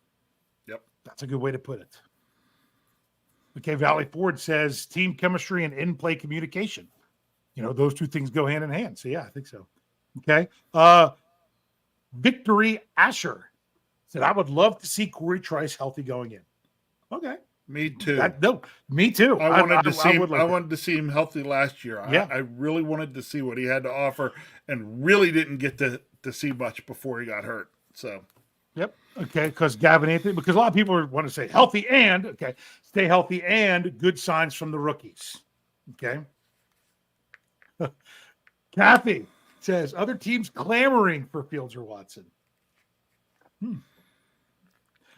Yep. That's a good way to put it. Okay, Valley Ford says team chemistry and in-play communication. Those two things go hand in hand. So, yeah, I think so. Okay. Victory Asher said, I would love to see Corey Trice healthy going in. Okay. Me too. Me too. I wanted to see him healthy last year. Yeah. I really wanted to see what he had to offer and really didn't get to see much before he got hurt. So, yep. Okay. Because Gavin Anthony, because a lot of people want to say healthy and, stay healthy and good signs from the rookies. Okay. Kathy says other teams clamoring for Fields or Watson.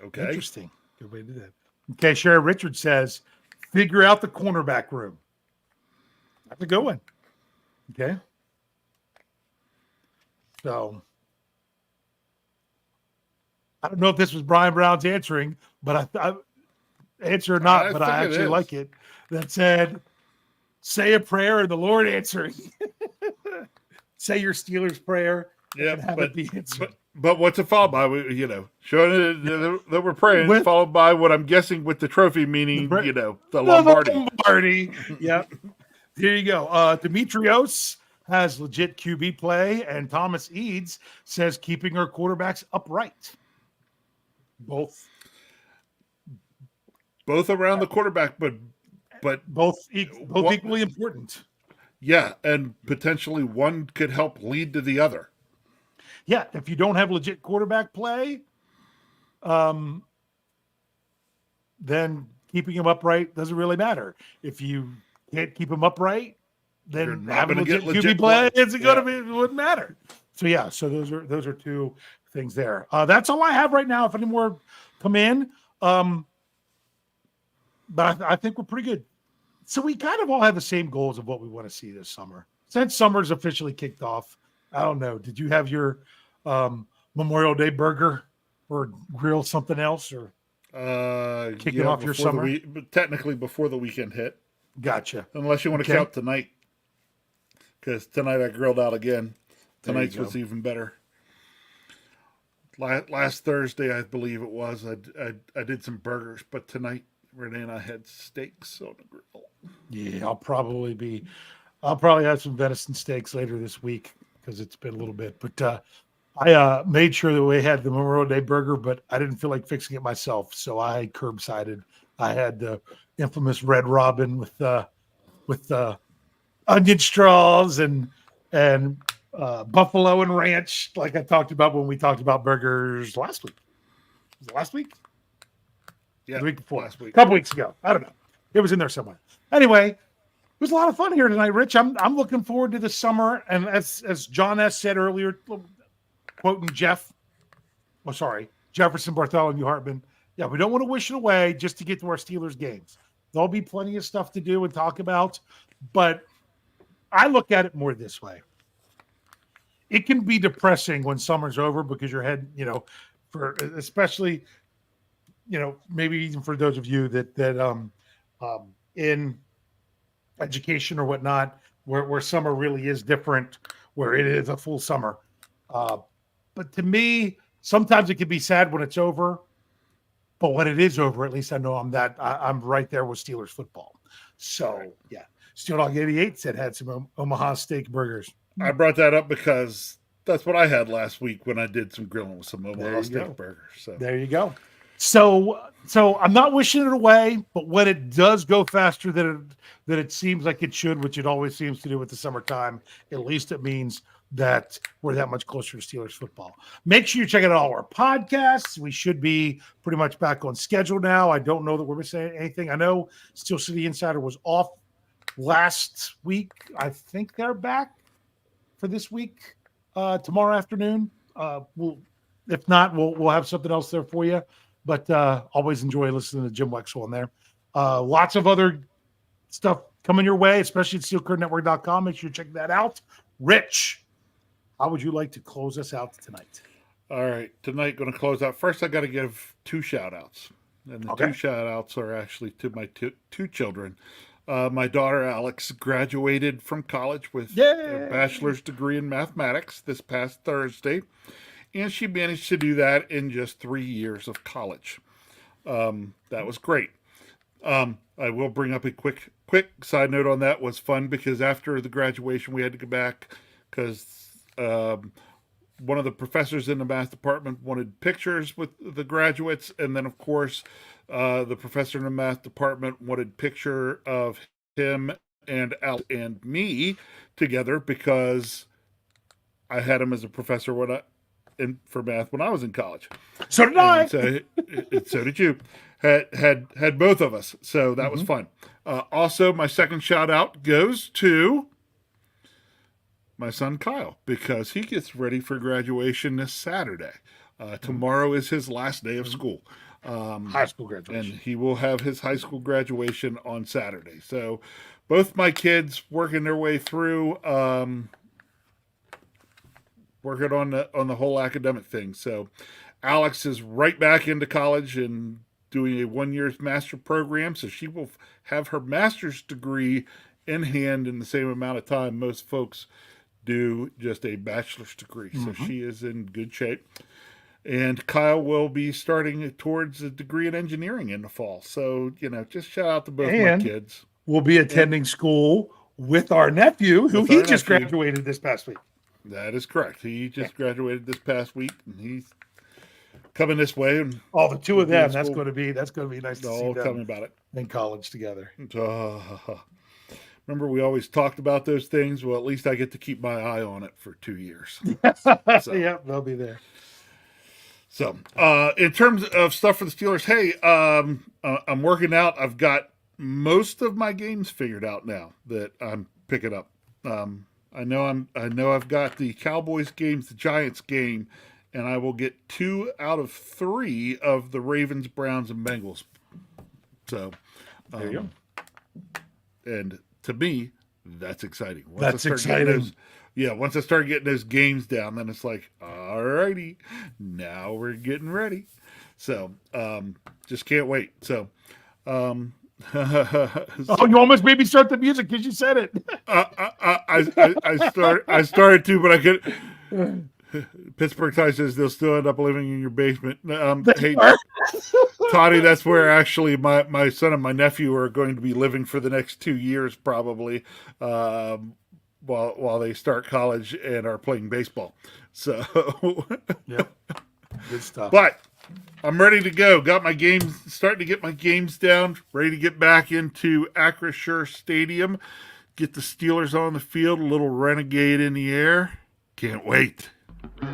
Okay. Interesting. Good way to do that. Okay. Sherry Richard says figure out the cornerback room. That's a good one. Okay. So I don't know if this was Brian Brown's answering, but I answer or not, but I actually like it. That said, say a prayer and the Lord answering. Say your Steelers prayer. Yeah, and have it be answered. But what's it followed by? Showing that we're praying, followed by what I'm guessing with the trophy, meaning the Lombardi. Lombardi. Yep. Here you go. Demetrios has legit QB play, and Thomas Eads says keeping our quarterbacks upright. Both around the quarterback, but both equally important. Yeah, and potentially one could help lead to the other. Yeah, if you don't have legit quarterback play, then keeping him upright doesn't really matter. If you can't keep him upright, then having legit QB play it wouldn't matter. So yeah, so those are two things there. That's all I have right now. If any more come in, but I think we're pretty good. So we kind of all have the same goals of what we want to see this summer. Since summer's officially kicked off, I don't know. Did you have your Memorial Day burger or grill something else or kicking off your summer? But technically before the weekend hit. Gotcha. Unless you want to count tonight, because tonight I grilled out again. Tonight's was even better. Last Thursday, I believe it was, I did some burgers, but tonight Renee and I had steaks on the grill. Yeah, I'll probably be I'll probably have some venison steaks later this week because it's been a little bit. But I made sure that we had the Memorial Day burger, but I didn't feel like fixing it myself, so I curbsided. I had the infamous Red Robin with onion straws and buffalo and ranch, like I talked about when we talked about burgers last week. Was it last week? Yeah, The week before. last week. A couple weeks ago. I don't know. It was in there somewhere. Anyway, it was a lot of fun here tonight, Rich. I'm looking forward to the summer. And as John S. said earlier, quoting Jefferson Bartholomew Hartman. Yeah, we don't want to wish it away just to get to our Steelers games. There'll be plenty of stuff to do and talk about, but I look at it more this way. It can be depressing when summer's over because you're heading, for especially, maybe even for those of you that in education or whatnot, where summer really is different, where it is a full summer. But to me, sometimes it can be sad when it's over. But when it is over, at least I know I'm right there with Steelers football. So yeah, Steel Dog 88 said had some Omaha steak burgers. I brought that up because that's what I had last week when I did some grilling with some Omaha steak burgers. So there you go. So I'm not wishing it away, but when it does go faster than it seems like it should, which it always seems to do with the summertime, at least it means that we're that much closer to Steelers football. Make sure you check out all our podcasts. We should be pretty much back on schedule now. I don't know that we're missing anything. I know Steel City Insider was off last week. I think they're back for this week, tomorrow afternoon. If not, we'll have something else there for you. But always enjoy listening to Jim Wexel on there. Lots of other stuff coming your way, especially at steelcurtainetwork.com. Make sure you check that out. Rich, how would you like to close us out tonight? All right. Tonight, going to close out. First, I got to give 2 shout-outs. And the 2 shout-outs are actually to my two children. My daughter, Alex, graduated from college with a bachelor's degree in mathematics this past Thursday. And she managed to do that in just 3 years of college. That was great. I will bring up a quick side note on that. Was fun because after the graduation, we had to go back because one of the professors in the math department wanted pictures with the graduates. And then, of course, the professor in the math department wanted picture of him and Al and me together because I had him as a professor for math when I was in college. So did I. So did you. Had both of us. So that was fun. Also, my second shout out goes to my son Kyle because he gets ready for graduation this Saturday. Tomorrow is his last day of school. High school graduation. And he will have his high school graduation on Saturday. So both my kids working their way through working on the whole academic thing. So Alex is right back into college and doing a 1-year master program. So she will have her master's degree in hand in the same amount of time most folks do just a bachelor's degree. So she is in good shape. And Kyle will be starting towards a degree in engineering in the fall. So, just shout out to both my kids. We'll be attending school with our nephew, who he just graduated this past week. That is correct. He just graduated this past week, and he's coming this way. And the 2 of them. That's going to be nice to see them. Tell me about it. In college together. Remember, we always talked about those things. Well, at least I get to keep my eye on it for 2 years. Yeah, they'll be there. So, in terms of stuff for the Steelers, hey, I'm working out. I've got most of my games figured out now that I'm picking up. I know I've got the Cowboys games, the Giants game, and I will get 2 out of 3 of the Ravens, Browns, and Bengals. So, there you go. And to me, that's exciting. That's exciting. Once I start getting those games down, then it's like, all righty, now we're getting ready. So, just can't wait. So, you almost made me start the music because you said it. I started to, but I could. Pittsburgh Ty says they'll still end up living in your basement. Hey, Are. Toddy, that's where actually my son and my nephew are going to be living for the next 2 years, probably, while they start college and are playing baseball. So, Yep. Good stuff. but I'm ready to go. Got my games, starting to get my games down, ready to get back into Acrisure Stadium, get the Steelers on the field, a little renegade in the air. Can't wait. We